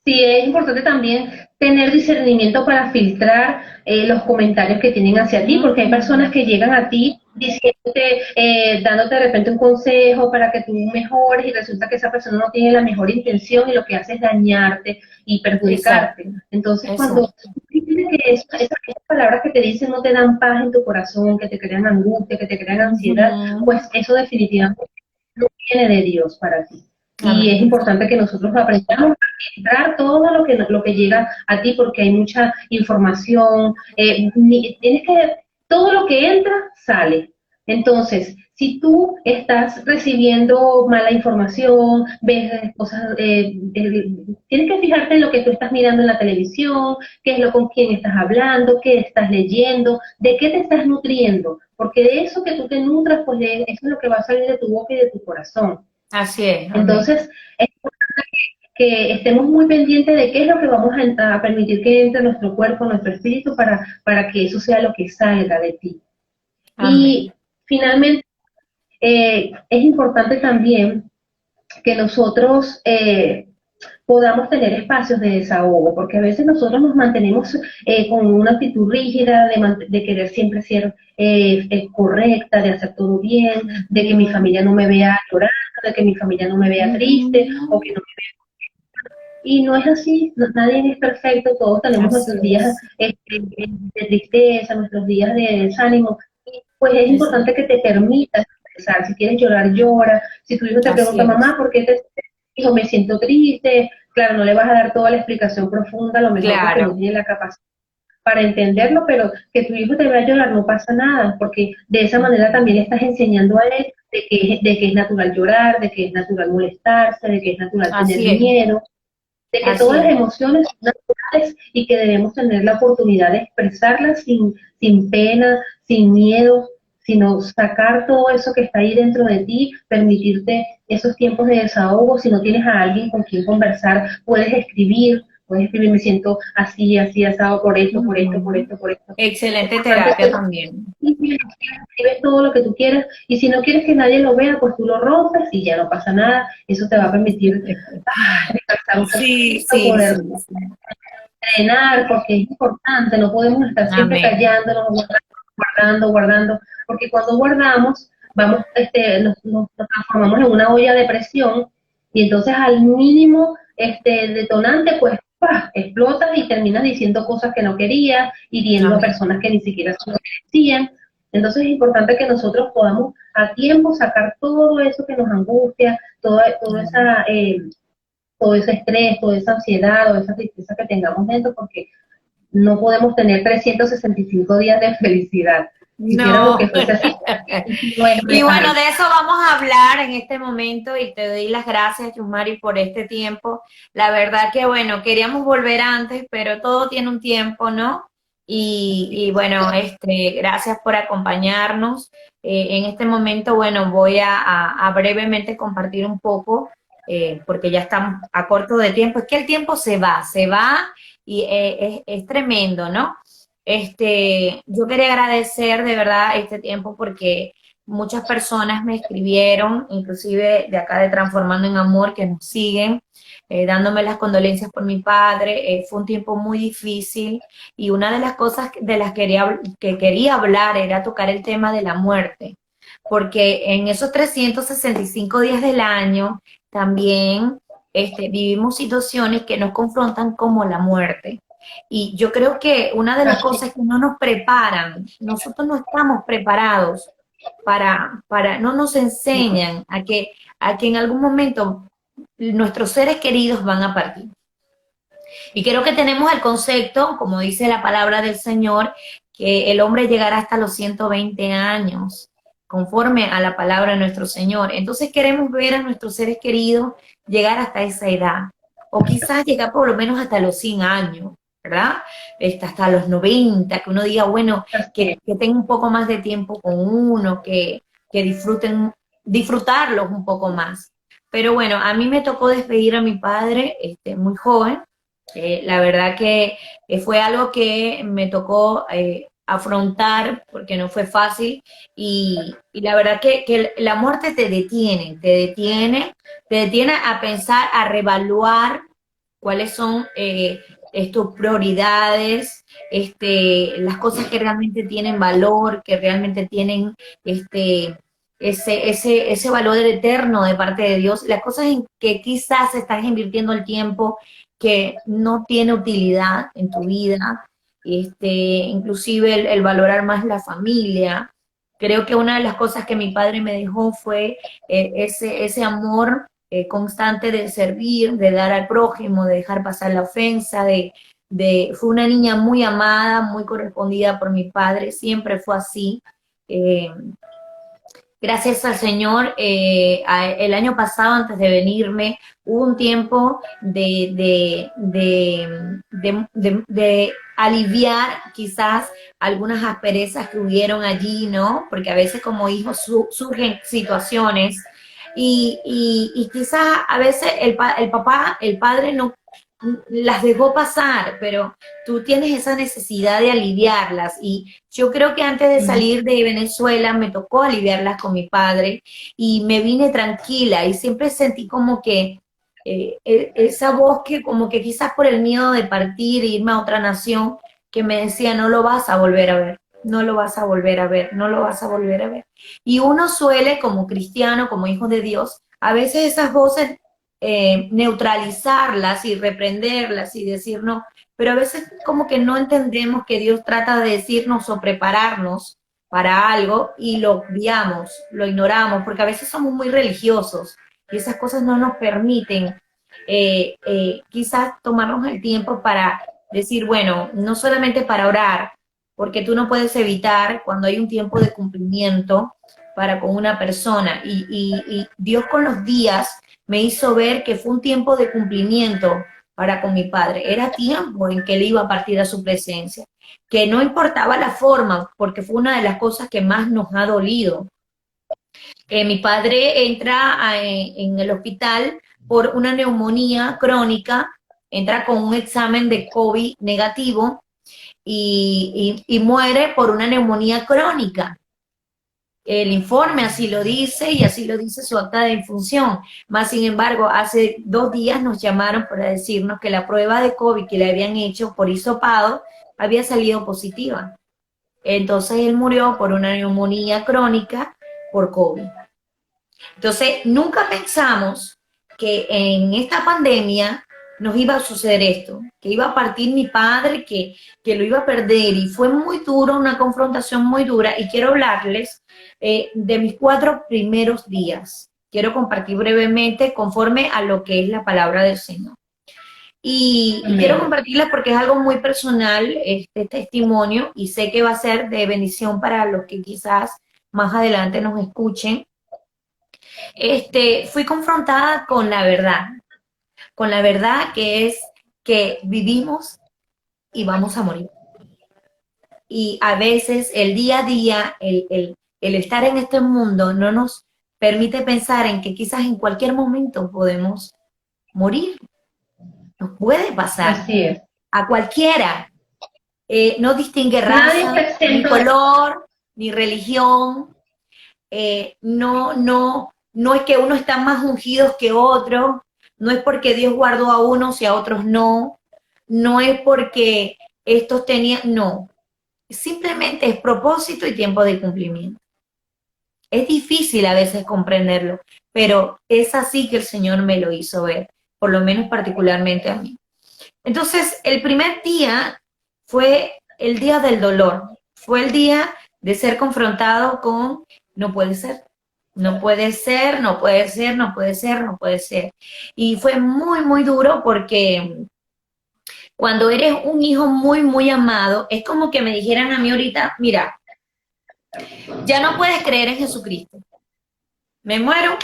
Speaker 2: Sí, es importante también tener discernimiento para filtrar los comentarios que tienen hacia ti, porque hay personas
Speaker 1: Mm,
Speaker 2: que llegan a ti diciéndote, dándote de repente un consejo para que tú mejores y resulta que esa persona no tiene la mejor intención y lo que hace es dañarte y
Speaker 1: exacto,
Speaker 2: perjudicarte. Entonces, cuando
Speaker 1: exacto.
Speaker 2: tú entiendes que esas palabras que te dicen no te dan paz en tu corazón, que te crean angustia, que te crean ansiedad,
Speaker 1: Ujú.
Speaker 2: pues eso definitivamente no viene de Dios para ti. Y es
Speaker 1: Amén.
Speaker 2: importante que nosotros aprendamos a filtrar todo lo que llega a ti, porque hay mucha información, tienes que, todo lo que entra, sale. Entonces, si tú estás recibiendo mala información, ves cosas, tienes que fijarte en lo que tú estás mirando en la televisión, qué es lo con quién estás hablando, qué estás leyendo, de qué te estás nutriendo, porque de eso que tú te nutras, pues eso es lo que va a salir de tu boca y de tu corazón.
Speaker 1: Así es, amén.
Speaker 2: Entonces, es que estemos muy pendientes de qué es lo que vamos a permitir que entre en nuestro cuerpo, nuestro espíritu, para que eso sea lo que salga de ti.
Speaker 1: Amén.
Speaker 2: Y finalmente, es importante también que nosotros podamos tener espacios de desahogo, porque a veces nosotros nos mantenemos con una actitud rígida de querer siempre ser correcta, de hacer todo bien, de que mi
Speaker 1: Ujú,
Speaker 2: familia no me vea llorando, de que mi familia no me vea triste, o que
Speaker 1: ujú.
Speaker 2: no. Y no es así, nadie es perfecto, todos tenemos
Speaker 1: Así
Speaker 2: nuestros días
Speaker 1: es,
Speaker 2: de tristeza, nuestros días de desánimo, y pues es
Speaker 1: exacto.
Speaker 2: importante que te permitas expresar, si quieres llorar, llora, si tu hijo te
Speaker 1: Así
Speaker 2: pregunta,
Speaker 1: es,
Speaker 2: mamá, ¿por qué te hijo me siento triste? Claro, no le vas a dar toda la explicación profunda, a lo mejor porque no
Speaker 1: claro,
Speaker 2: tiene la capacidad para entenderlo, pero que tu hijo te vea llorar no pasa nada, porque de esa manera también le estás enseñando a él de que es natural llorar, de que es natural molestarse, de que es natural tener
Speaker 1: así es,
Speaker 2: miedo, de que
Speaker 1: así
Speaker 2: todas las
Speaker 1: es,
Speaker 2: emociones son naturales y que debemos tener la oportunidad de expresarlas sin pena, sin miedo, sino sacar todo eso que está ahí dentro de ti, permitirte esos tiempos de desahogo. Si no tienes a alguien con quien conversar, puedes escribir, me siento así, así, asado por esto, por esto, por
Speaker 1: Ujú.
Speaker 2: esto, por esto. Es
Speaker 1: Excelente
Speaker 2: importante
Speaker 1: terapia
Speaker 2: que
Speaker 1: también.
Speaker 2: escribes todo lo que tú quieres, y si no quieres que nadie lo vea, pues tú lo rompes y ya no pasa nada. Eso te va a permitir descansar un
Speaker 1: Sí,
Speaker 2: poquito,
Speaker 1: sí,
Speaker 2: poder
Speaker 1: sí, sí.
Speaker 2: entrenar, porque es importante, no podemos estar siempre
Speaker 1: Amén.
Speaker 2: callándonos, guardando, guardando, porque cuando guardamos, nos transformamos en una olla de presión, y entonces al mínimo detonante, pues ¡pah!, explotas y terminas diciendo cosas que no querías, hiriendo a
Speaker 1: Amén.
Speaker 2: personas que ni siquiera se lo merecían. Entonces es importante que nosotros podamos a tiempo sacar todo eso que nos angustia, todo ese estrés, toda esa ansiedad o esa tristeza que tengamos dentro, porque no podemos tener 365 días de felicidad. Quisiéramos
Speaker 1: No.
Speaker 2: que fuese así, no es
Speaker 1: Y bueno,
Speaker 2: real.
Speaker 1: de eso vamos a hablar en este momento y te doy las gracias, Yusmari, por este tiempo. La verdad que, bueno, queríamos volver antes, pero todo tiene un tiempo, ¿no? Y bueno, gracias por acompañarnos. En este momento, bueno, voy a brevemente compartir un poco, porque ya estamos a corto de tiempo. Es que el tiempo se va y es tremendo, ¿no? Yo quería agradecer de verdad este tiempo porque muchas personas me escribieron, inclusive de acá de Transformando en Amor, que nos siguen, dándome las condolencias por mi padre. Fue un tiempo muy difícil y una de las cosas de las que quería hablar era tocar el tema de la muerte, porque en esos 365 días del año también vivimos situaciones que nos confrontan como la muerte. Y yo creo que una de las cosas que no nos preparan, nosotros no estamos preparados no nos enseñan a que en algún momento nuestros seres queridos van a partir. Y creo que tenemos el concepto, como dice la palabra del Señor, que el hombre llegará hasta los 120 años, conforme a la palabra de nuestro Señor. Entonces queremos ver a nuestros seres queridos llegar hasta esa edad, o quizás llegar por lo menos hasta los 100 años, ¿verdad? Hasta los 90, que uno diga, bueno, que tenga un poco más de tiempo con uno, que disfrutarlos un poco más. Pero bueno, a mí me tocó despedir a mi padre muy joven. La verdad que fue algo que me tocó afrontar porque no fue fácil y la verdad que la muerte te detiene a pensar, a reevaluar cuáles son tus prioridades, las cosas que realmente tienen valor, que realmente tienen ese valor eterno de parte de Dios, las cosas en que quizás estás invirtiendo el tiempo que no tiene utilidad en tu vida, inclusive el valorar más la familia. Creo que una de las cosas que mi padre me dejó fue ese amor constante de servir, de dar al prójimo, de dejar pasar la ofensa, fue una niña muy amada, muy correspondida por mi padre, siempre fue así. Eh, Gracias al Señor, el año pasado, antes de venirme, hubo un tiempo de aliviar quizás algunas asperezas que hubieron allí, ¿no? Porque a veces como hijos surgen situaciones y quizás a veces el papá, el padre no las dejó pasar, pero tú tienes esa necesidad de aliviarlas y yo creo que antes de salir de Venezuela me tocó aliviarlas con mi padre y me vine tranquila y siempre sentí como que esa voz que como que quizás por el miedo de partir e irme a otra nación que me decía no lo vas a volver a ver, no lo vas a volver a ver, no lo vas a volver a ver. Y uno suele como cristiano, como hijo de Dios, a veces esas voces neutralizarlas y reprenderlas y decir no, pero a veces como que no entendemos que Dios trata de decirnos o prepararnos para algo y lo obviamos, lo ignoramos, porque a veces somos muy religiosos y esas cosas no nos permiten quizás tomarnos el tiempo para decir, bueno, no solamente para orar, porque tú no puedes evitar cuando hay un tiempo de cumplimiento para con una persona y Dios con los días me hizo ver que fue un tiempo de cumplimiento para con mi padre. Era tiempo en que él iba a partir a su presencia, que no importaba la forma, porque fue una de las cosas que más nos ha dolido. Mi padre entra en el hospital por una neumonía crónica, entra con un examen de COVID negativo y muere por una neumonía crónica. El informe así lo dice y así lo dice su acta de defunción. Más sin embargo, hace 2 días nos llamaron para decirnos que la prueba de COVID que le habían hecho por hisopado había salido positiva. Entonces él murió por una neumonía crónica por COVID. Entonces, nunca pensamos que en esta pandemia nos iba a suceder esto, que iba a partir mi padre, que lo iba a perder, y fue muy duro, una confrontación muy dura, y quiero hablarles de mis 4 primeros días. Quiero compartir brevemente conforme a lo que es la palabra del Señor. Y quiero
Speaker 2: Amén.
Speaker 1: compartirles porque es algo muy personal, este testimonio, y sé que va a ser de bendición para los que quizás más adelante nos escuchen. Fui confrontada con la verdad que es que vivimos y vamos a morir. Y a veces el día a día, el estar en este mundo no nos permite pensar en que quizás en cualquier momento podemos morir. Nos puede pasar
Speaker 2: Así es.
Speaker 1: a cualquiera. No distingue
Speaker 2: Nadie está
Speaker 1: raza, ni
Speaker 2: exento de...
Speaker 1: color, ni religión. No es que uno está más ungidos que otro, no es porque Dios guardó a unos y a otros no, no es porque estos tenían, no, simplemente es propósito y tiempo de cumplimiento. Es difícil a veces comprenderlo, pero es así que el Señor me lo hizo ver, por lo menos particularmente a mí. Entonces, el primer día fue el día del dolor, fue el día de ser confrontado con no puede ser, no puede ser, no puede ser, no puede ser, no puede ser. Y fue muy, muy duro porque cuando eres un hijo muy, muy amado, es como que me dijeran a mí ahorita, mira, ya no puedes creer en Jesucristo. Me muero,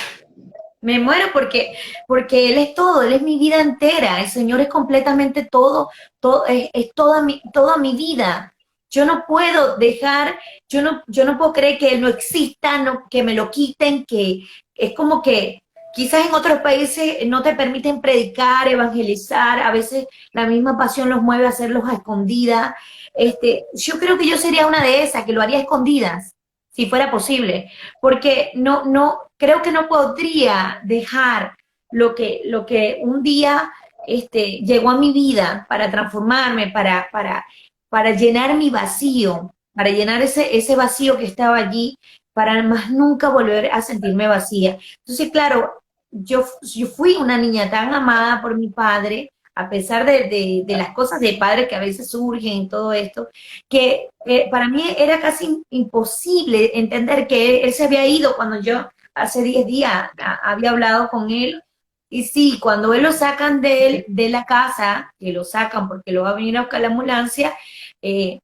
Speaker 1: me muero porque Él es todo, Él es mi vida entera, el Señor es completamente todo, todo es toda mi vida. Yo no puedo dejar, yo no puedo creer que Él no exista, no, que me lo quiten, que es como que quizás en otros países no te permiten predicar, evangelizar, a veces la misma pasión los mueve a hacerlos a escondidas. Yo creo que yo sería una de esas, que lo haría a escondidas, si fuera posible, porque creo que no podría dejar lo que un día llegó a mi vida para transformarme, para llenar mi vacío, para llenar ese vacío que estaba allí, para más nunca volver a sentirme vacía. Entonces, claro, yo fui una niña tan amada por mi padre, a pesar de las cosas de padre que a veces surgen y todo esto, que para mí era casi imposible entender que él se había ido cuando yo hace 10 días había hablado con él. Y sí, cuando él lo sacan de la casa, que lo sacan porque lo va a venir a buscar la ambulancia, eh,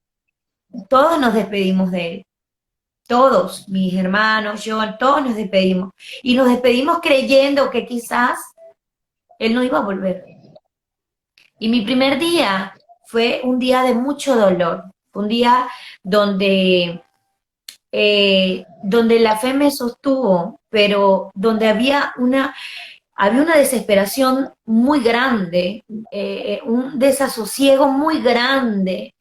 Speaker 1: todos nos despedimos de él. Todos, mis hermanos, yo, todos nos despedimos. Y nos despedimos creyendo que quizás él no iba a volver. Y mi primer día fue un día de mucho dolor. Fue un día donde donde la fe me sostuvo, pero donde había una desesperación muy grande, un desasosiego muy grande,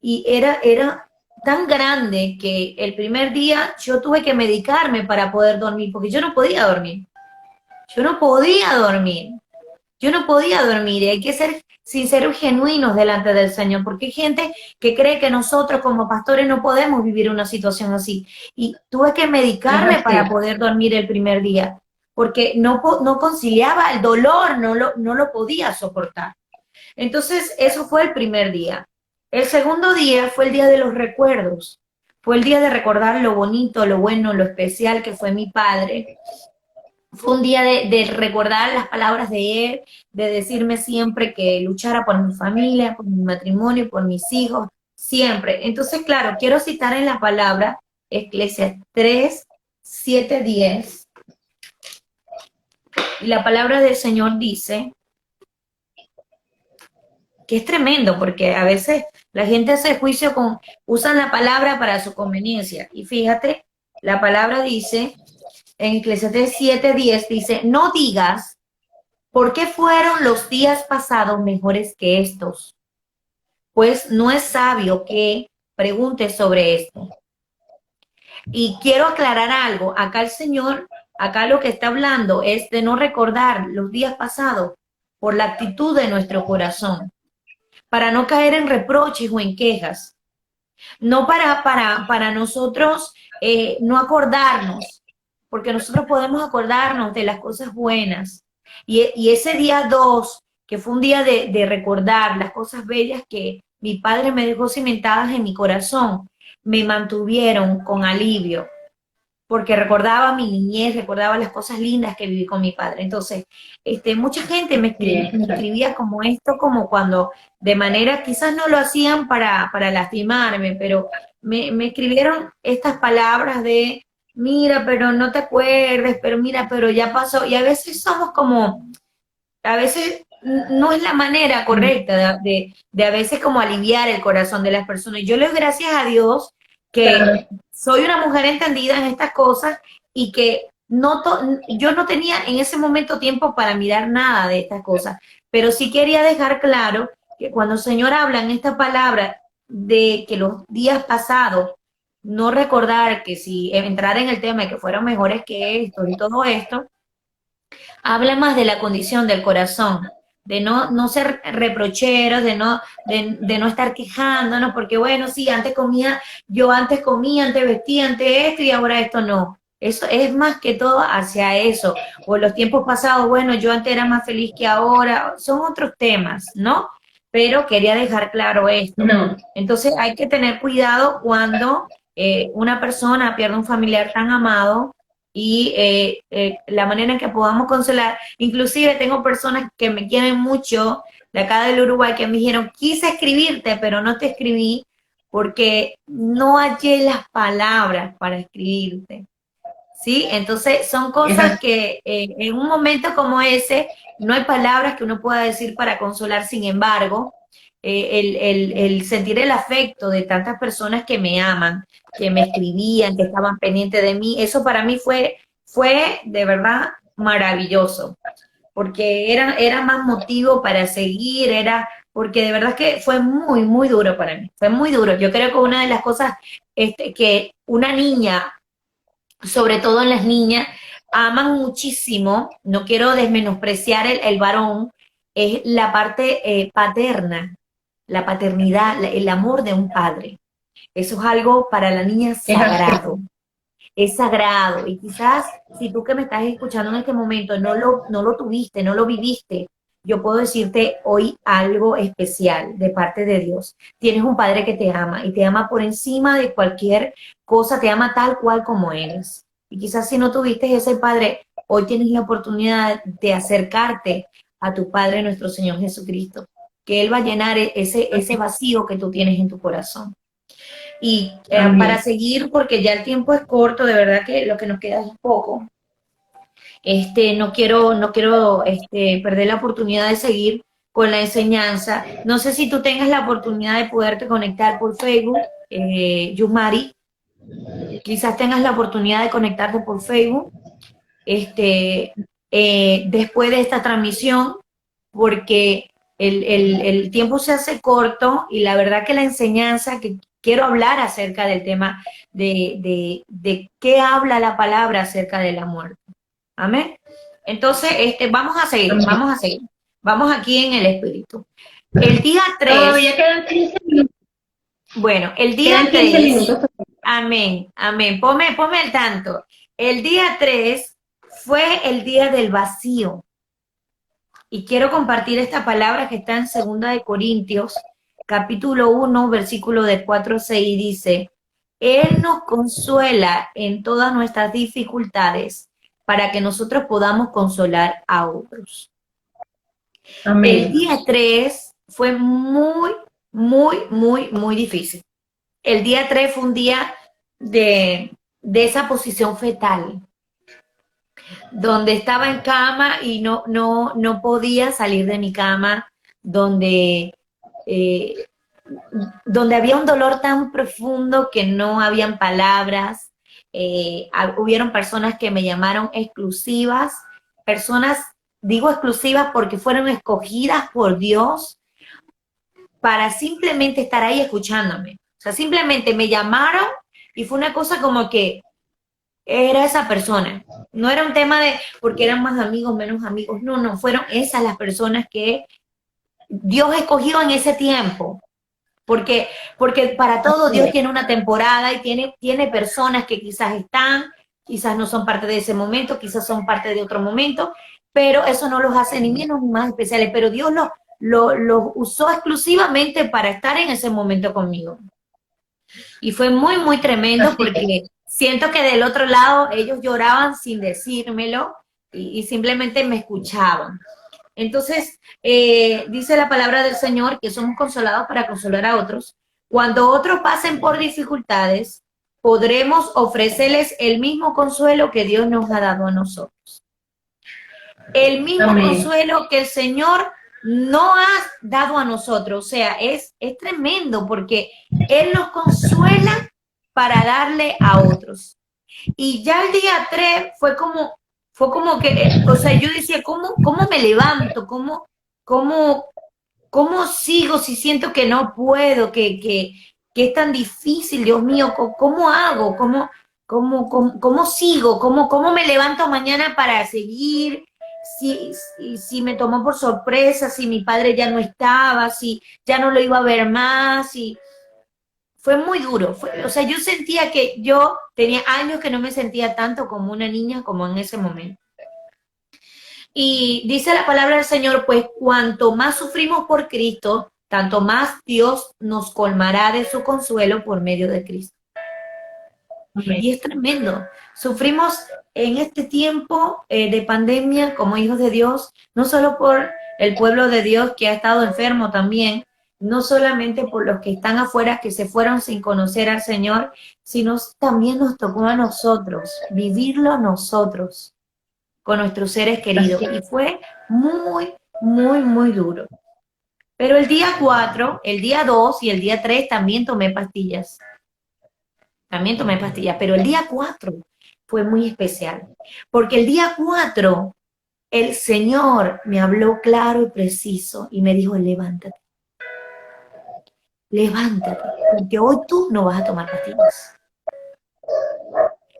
Speaker 1: y era tan grande que el primer día yo tuve que medicarme para poder dormir, porque yo no podía dormir, yo no podía dormir. Yo no podía dormir y hay que ser sinceros y genuinos delante del Señor, porque hay gente que cree que nosotros como pastores no podemos vivir una situación así. Y tuve que
Speaker 2: Es
Speaker 1: medicarme para
Speaker 2: así.
Speaker 1: poder dormir el primer día, porque no conciliaba el dolor, no lo podía soportar. Entonces, eso fue el primer día. El segundo día fue el día de los recuerdos. Fue el día de recordar lo bonito, lo bueno, lo especial que fue mi padre. Fue un día de recordar las palabras de él, de decirme siempre que luchara por mi familia, por mi matrimonio, por mis hijos, siempre. Entonces, claro, quiero citar en la palabra Eclesiastes 3, 7, 10. Y la palabra del Señor dice, que es tremendo, porque a veces la gente hace juicio usan la palabra para su conveniencia. Y fíjate, la palabra dice, en Eclesiastés 7:10, dice, no digas, ¿por qué fueron los días pasados mejores que estos? Pues no es sabio que preguntes sobre esto. Y quiero aclarar algo, acá el Señor, acá lo que está hablando es de no recordar los días pasados por la actitud de nuestro corazón, para no caer en reproches o en quejas, no para nosotros no acordarnos, porque nosotros podemos acordarnos de las cosas buenas. Y ese día 2, que fue un día de recordar las cosas bellas que mi padre me dejó cimentadas en mi corazón, me mantuvieron con alivio, porque recordaba mi niñez, recordaba las cosas lindas que viví con mi padre. Entonces, mucha gente me escribía como esto, como cuando de manera, quizás no lo hacían para lastimarme, pero me escribieron estas palabras de, mira, pero no te acuerdes, pero mira, pero ya pasó. Y a veces somos como, a veces no es la manera correcta de a veces como aliviar el corazón de las personas. Yo le doy gracias a Dios que soy una mujer entendida en estas cosas y que yo no tenía en ese momento tiempo para mirar nada de estas cosas, pero sí quería dejar claro que cuando el Señor habla en esta palabra de que los días pasados, no recordar que si entrar en el tema de que fueron mejores que esto y todo esto, habla más de la condición del corazón, de no ser reprocheros, de no estar quejándonos, porque bueno, sí, yo antes comía, antes vestía, antes esto y ahora esto no. Eso es más que todo hacia eso. O los tiempos pasados, bueno, yo antes era más feliz que ahora. Son otros temas, ¿no? Pero quería dejar claro esto.
Speaker 2: No.
Speaker 1: Entonces hay que tener cuidado cuando una persona pierde un familiar tan amado y la manera en que podamos consolar. Inclusive tengo personas que me quieren mucho de acá del Uruguay que me dijeron, quise escribirte, pero no te escribí porque no hallé las palabras para escribirte. ¿Sí? Entonces son cosas que en un momento como ese no hay palabras que uno pueda decir para consolar. Sin embargo, el sentir el afecto de tantas personas que me aman, que me escribían, que estaban pendientes de mí, eso para mí fue de verdad maravilloso, porque era más motivo para seguir, porque de verdad que fue muy, muy duro para mí, fue muy duro. Yo creo que una de las cosas que una niña, sobre todo en las niñas, aman muchísimo, no quiero desmenospreciar el varón, es la parte paterna, la paternidad, el amor de un padre. Eso es algo para la niña sagrado. Es sagrado. Y quizás si tú que me estás escuchando en este momento no lo tuviste, no lo viviste, yo puedo decirte hoy algo especial de parte de Dios. Tienes un padre que te ama y te ama por encima de cualquier cosa, te ama tal cual como eres. Y quizás si no tuviste ese padre, hoy tienes la oportunidad de acercarte a tu Padre, nuestro Señor Jesucristo, que Él va a llenar ese vacío que tú tienes en tu corazón. Y para seguir, porque ya el tiempo es corto, de verdad que lo que nos queda es poco. No quiero perder la oportunidad de seguir con la enseñanza. No sé si tú tengas la oportunidad de poderte conectar por Facebook, Yusmari. Quizás tengas la oportunidad de conectarte por Facebook después de esta transmisión, porque el tiempo se hace corto y la verdad que la enseñanza que quiero hablar acerca del tema de qué habla la palabra acerca de la muerte. Amén. Entonces, vamos a seguir. Vamos aquí en el espíritu. El día 3.
Speaker 2: Todavía quedan 15 minutos.
Speaker 1: Bueno, el día 3. Amén. Ponme el tanto. El día 3 fue el día del vacío. Y quiero compartir esta palabra que está en 2 de Corintios, capítulo 1, versículo de 4 a 6, dice, Él nos consuela en todas nuestras dificultades para que nosotros podamos consolar a otros. Amén. El día 3 fue muy, muy, muy, muy difícil. El día 3 fue un día de esa posición fetal, donde estaba en cama y no podía salir de mi cama, donde eh, donde había un dolor tan profundo que no habían palabras. Hubieron personas que me llamaron exclusivas, personas, digo exclusivas porque fueron escogidas por Dios para simplemente estar ahí escuchándome. O sea, simplemente me llamaron y fue una cosa como que era esa persona. No era un tema de porque eran más amigos, menos amigos. No, no, fueron esas las personas que Dios escogió en ese tiempo. Porque para todo
Speaker 2: Así
Speaker 1: Dios
Speaker 2: es.
Speaker 1: tiene una temporada y tiene personas que quizás están, quizás no son parte de ese momento, quizás son parte de otro momento, pero eso no los hace ni menos ni más especiales. Pero Dios los usó exclusivamente para estar en ese momento conmigo. Y fue muy, muy tremendo
Speaker 2: Así es.
Speaker 1: porque siento que del otro lado ellos lloraban sin decírmelo y simplemente me escuchaban. Entonces, dice la palabra del Señor que somos consolados para consolar a otros. Cuando otros pasen por dificultades, podremos ofrecerles el mismo consuelo que Dios nos ha dado a nosotros. El mismo
Speaker 2: Amén.
Speaker 1: consuelo que el Señor no ha dado a nosotros. O sea, es tremendo porque Él nos consuela para darle a otros. Y ya el día 3 fue como que, o sea, yo decía, ¿cómo me levanto? Cómo, ¿Cómo sigo si siento que no puedo, que es tan difícil, Dios mío? ¿Cómo hago? ¿Cómo sigo? ¿Cómo me levanto mañana para seguir? Si me tomó por sorpresa, si mi padre ya no estaba, si ya no lo iba a ver más, fue muy duro. O sea, yo sentía que yo tenía años que no me sentía tanto como una niña como en ese momento. Y dice la palabra del Señor, pues cuanto más sufrimos por Cristo, tanto más Dios nos colmará de su consuelo por medio de Cristo.
Speaker 2: Amén.
Speaker 1: Y es tremendo. Sufrimos en este tiempo de pandemia como hijos de Dios, no solo por el pueblo de Dios que ha estado enfermo también, no solamente por los que están afuera que se fueron sin conocer al Señor, sino también nos tocó a nosotros, vivirlo nosotros con nuestros seres queridos.
Speaker 2: Así
Speaker 1: Y
Speaker 2: es.
Speaker 1: fue muy, muy, muy duro. Pero el día 4, el día 2 y el día 3 también tomé pastillas. También tomé pastillas. Pero el día 4 fue muy especial. Porque el día 4 el Señor me habló claro y preciso y me dijo, levántate, levántate, porque hoy tú no vas a tomar pastillas.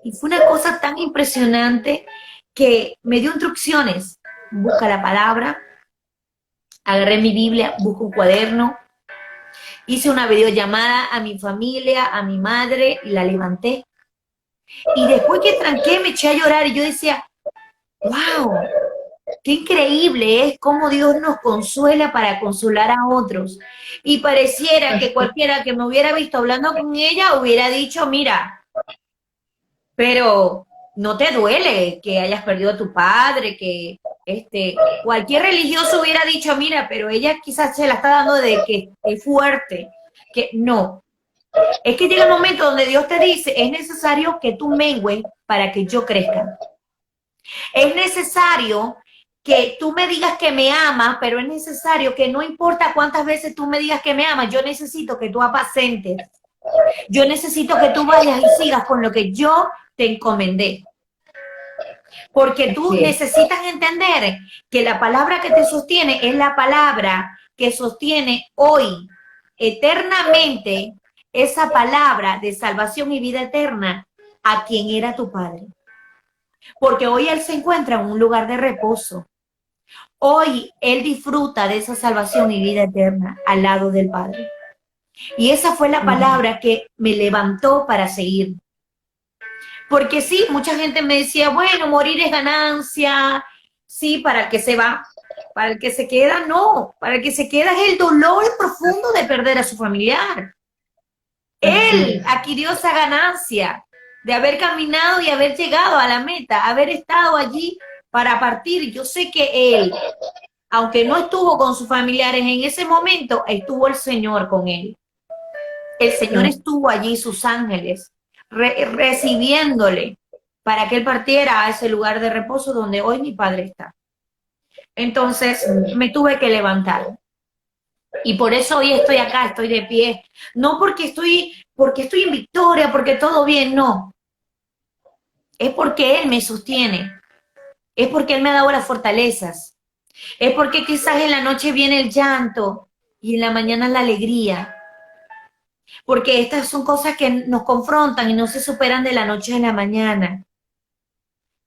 Speaker 1: Y fue una cosa tan impresionante que me dio instrucciones. Busca la palabra, agarré mi Biblia, busco un cuaderno, hice una videollamada a mi familia, a mi madre, y la levanté. Y después que tranqué, me eché a llorar y yo decía, wow, qué increíble es cómo Dios nos consuela para consolar a otros. Y pareciera que
Speaker 2: Así
Speaker 1: cualquiera que me hubiera visto hablando con ella hubiera dicho, mira, pero no te duele que hayas perdido a tu padre, que cualquier religioso hubiera dicho, mira, pero ella quizás se la está dando de que es fuerte, que no. Es que llega el momento donde Dios te dice, es necesario que tú mengues para que yo crezca. Es necesario que tú me digas que me amas, pero es necesario que no importa cuántas veces tú me digas que me amas, yo necesito que tú apacentes. Yo necesito que tú vayas y sigas con lo que yo te encomendé. Porque tú
Speaker 2: es.
Speaker 1: necesitas entender que la palabra que te sostiene es la palabra que sostiene hoy, eternamente, esa palabra de salvación y vida eterna a quien era tu Padre. Porque hoy Él se encuentra en un lugar de reposo. Hoy Él disfruta de esa salvación y vida eterna al lado del Padre. Y esa fue la palabra que me levantó para seguir. Porque sí, mucha gente me decía, bueno, morir es ganancia, sí, para el que se va, para el que se queda, no, para el que se queda es el dolor profundo de perder a su familiar.
Speaker 2: Así
Speaker 1: Él
Speaker 2: es.
Speaker 1: adquirió esa ganancia de haber caminado y haber llegado a la meta, haber estado allí para partir. Yo sé que él, aunque no estuvo con sus familiares en ese momento, estuvo el Señor con él. El Señor estuvo allí, sus ángeles, recibiéndole para que él partiera a ese lugar de reposo donde hoy mi padre está. Entonces me tuve que levantar. Y por eso hoy estoy acá, estoy de pie. No porque estoy en victoria, porque todo bien, no. Es porque Él me sostiene. Es porque Él me ha dado las fortalezas. Es porque quizás en la noche viene el llanto y en la mañana la alegría. Porque estas son cosas que nos confrontan y no se superan de la noche a la mañana.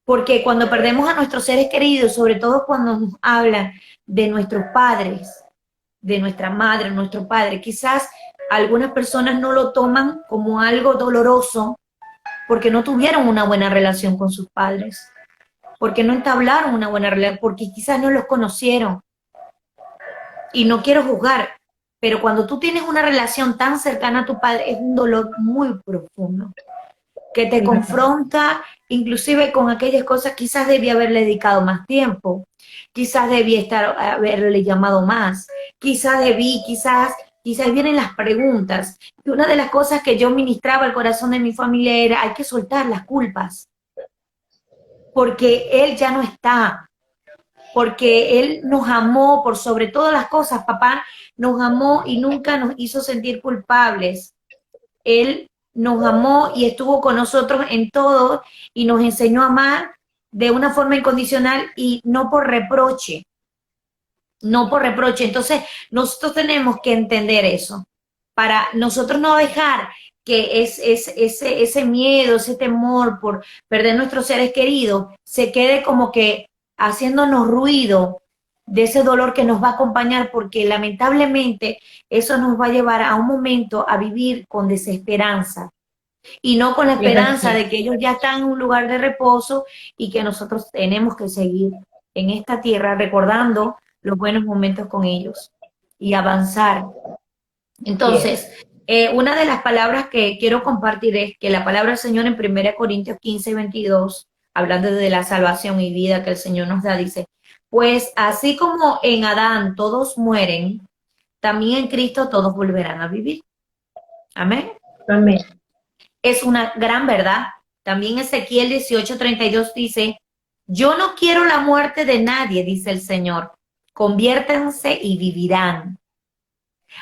Speaker 1: Porque cuando perdemos a nuestros seres queridos, sobre todo cuando nos hablan de nuestros padres, de nuestra madre, nuestro padre, quizás algunas personas no lo toman como algo doloroso porque no tuvieron una buena relación con sus padres, porque no entablaron una buena relación, porque quizás no los conocieron. Y no quiero juzgar, pero cuando tú tienes una relación tan cercana a tu padre, es un dolor muy profundo, que te confronta inclusive con aquellas cosas. Quizás debí haberle dedicado más tiempo, quizás debí haberle llamado más, quizás vienen las preguntas. Y una de las cosas que yo ministraba al corazón de mi familia era: hay que soltar las culpas, porque él ya no está, porque Él nos amó por sobre todas las cosas. Papá nos amó y nunca nos hizo sentir culpables. Él nos amó y estuvo con nosotros en todo y nos enseñó a amar de una forma incondicional y no por reproche, no por reproche. Entonces, nosotros tenemos que entender eso para nosotros no dejar que ese miedo, ese temor por perder nuestros seres queridos se quede como que haciéndonos ruido de ese dolor que nos va a acompañar, porque lamentablemente eso nos va a llevar a un momento a vivir con desesperanza y no con la
Speaker 2: Es
Speaker 1: esperanza
Speaker 2: así.
Speaker 1: de que ellos ya están en un lugar de reposo y que nosotros tenemos que seguir en esta tierra recordando los buenos momentos con ellos y avanzar.
Speaker 2: Así es.
Speaker 1: Entonces, una de las palabras que quiero compartir es que la palabra del Señor en 1 Corintios 15:22, hablando de la salvación y vida que el Señor nos da, dice: pues así como en Adán todos mueren, también en Cristo todos volverán a vivir. Amén.
Speaker 2: Amén.
Speaker 1: Es una gran verdad. También Ezequiel 18:32 dice: yo no quiero la muerte de nadie, dice el Señor, conviértanse y vivirán.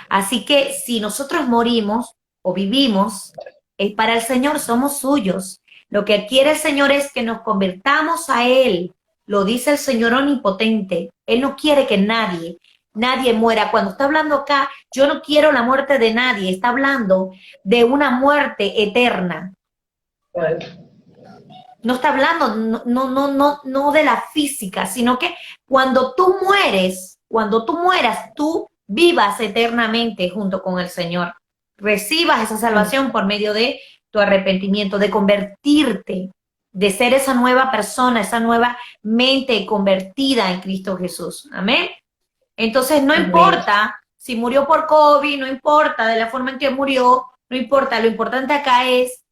Speaker 1: Así que si nosotros morimos o vivimos, es para el Señor, somos suyos. Lo que quiere el Señor es que nos convertamos a Él. Lo dice el Señor omnipotente. Él no quiere que nadie muera. Cuando está hablando acá, yo no quiero la muerte de nadie. Está hablando de una muerte eterna.
Speaker 2: Bueno,
Speaker 1: No está hablando, no de la física, sino que cuando tú mueras, tú vivas eternamente junto con el Señor. Recibas esa salvación por medio de tu arrepentimiento, de convertirte, de ser esa nueva persona, esa nueva mente convertida en Cristo Jesús. Amén. Entonces, no
Speaker 2: amén.
Speaker 1: importa si murió por COVID, no importa de la forma en que murió, no importa. Lo importante acá es: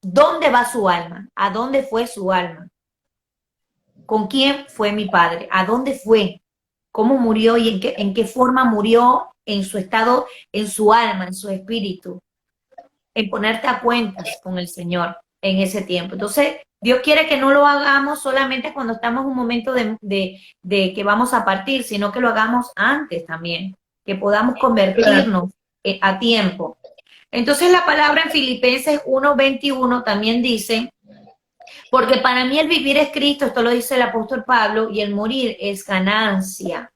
Speaker 1: ¿dónde va su alma? ¿A dónde fue su alma? ¿Con quién fue mi padre? ¿A dónde fue? ¿Cómo murió y en qué forma murió en su estado, en su alma, en su espíritu? En ponerte a cuentas con el Señor en ese tiempo. Entonces, Dios quiere que no lo hagamos solamente cuando estamos en un momento de que vamos a partir, sino que lo hagamos antes también, que podamos
Speaker 2: Claro.
Speaker 1: convertirnos a tiempo. Entonces, la palabra en Filipenses 1:21 también dice: porque para mí el vivir es Cristo, esto lo dice el apóstol Pablo, y el morir es ganancia.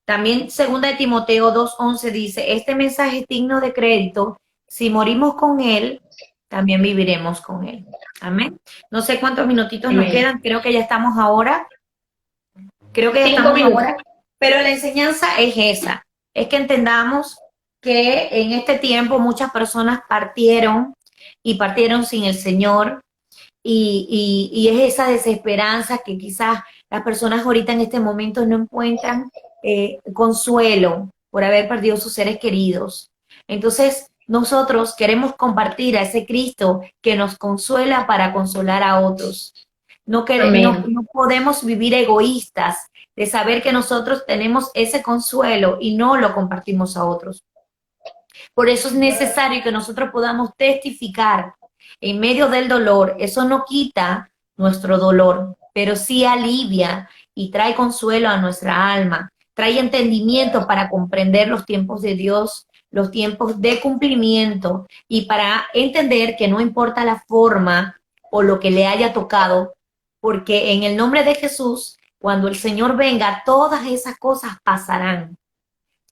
Speaker 1: También 2 Timoteo 2:11 dice: este mensaje es digno de crédito, si morimos con él, también viviremos con él. Amén. No sé cuántos minutitos nos
Speaker 2: Amén.
Speaker 1: quedan, creo que ya
Speaker 2: 5
Speaker 1: estamos
Speaker 2: minutos.
Speaker 1: ahora, pero la enseñanza es esa, es que entendamos que en este tiempo muchas personas partieron y partieron sin el Señor, y es esa desesperanza que quizás las personas ahorita en este momento no encuentran consuelo por haber perdido sus seres queridos. Entonces, nosotros queremos compartir a ese Cristo que nos consuela para consolar a otros.
Speaker 2: Amén.
Speaker 1: No podemos vivir egoístas de saber que nosotros tenemos ese consuelo y no lo compartimos a otros. Por eso es necesario que nosotros podamos testificar en medio del dolor. Eso no quita nuestro dolor, pero sí alivia y trae consuelo a nuestra alma. trae entendimiento para comprender los tiempos de Dios, los tiempos de cumplimiento y para entender que no importa la forma o lo que le haya tocado, porque en el nombre de Jesús, cuando el Señor venga, todas esas cosas pasarán.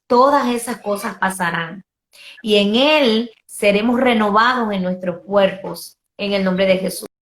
Speaker 1: Todas esas cosas pasarán. Y en Él seremos renovados en nuestros cuerpos, en el nombre de Jesús.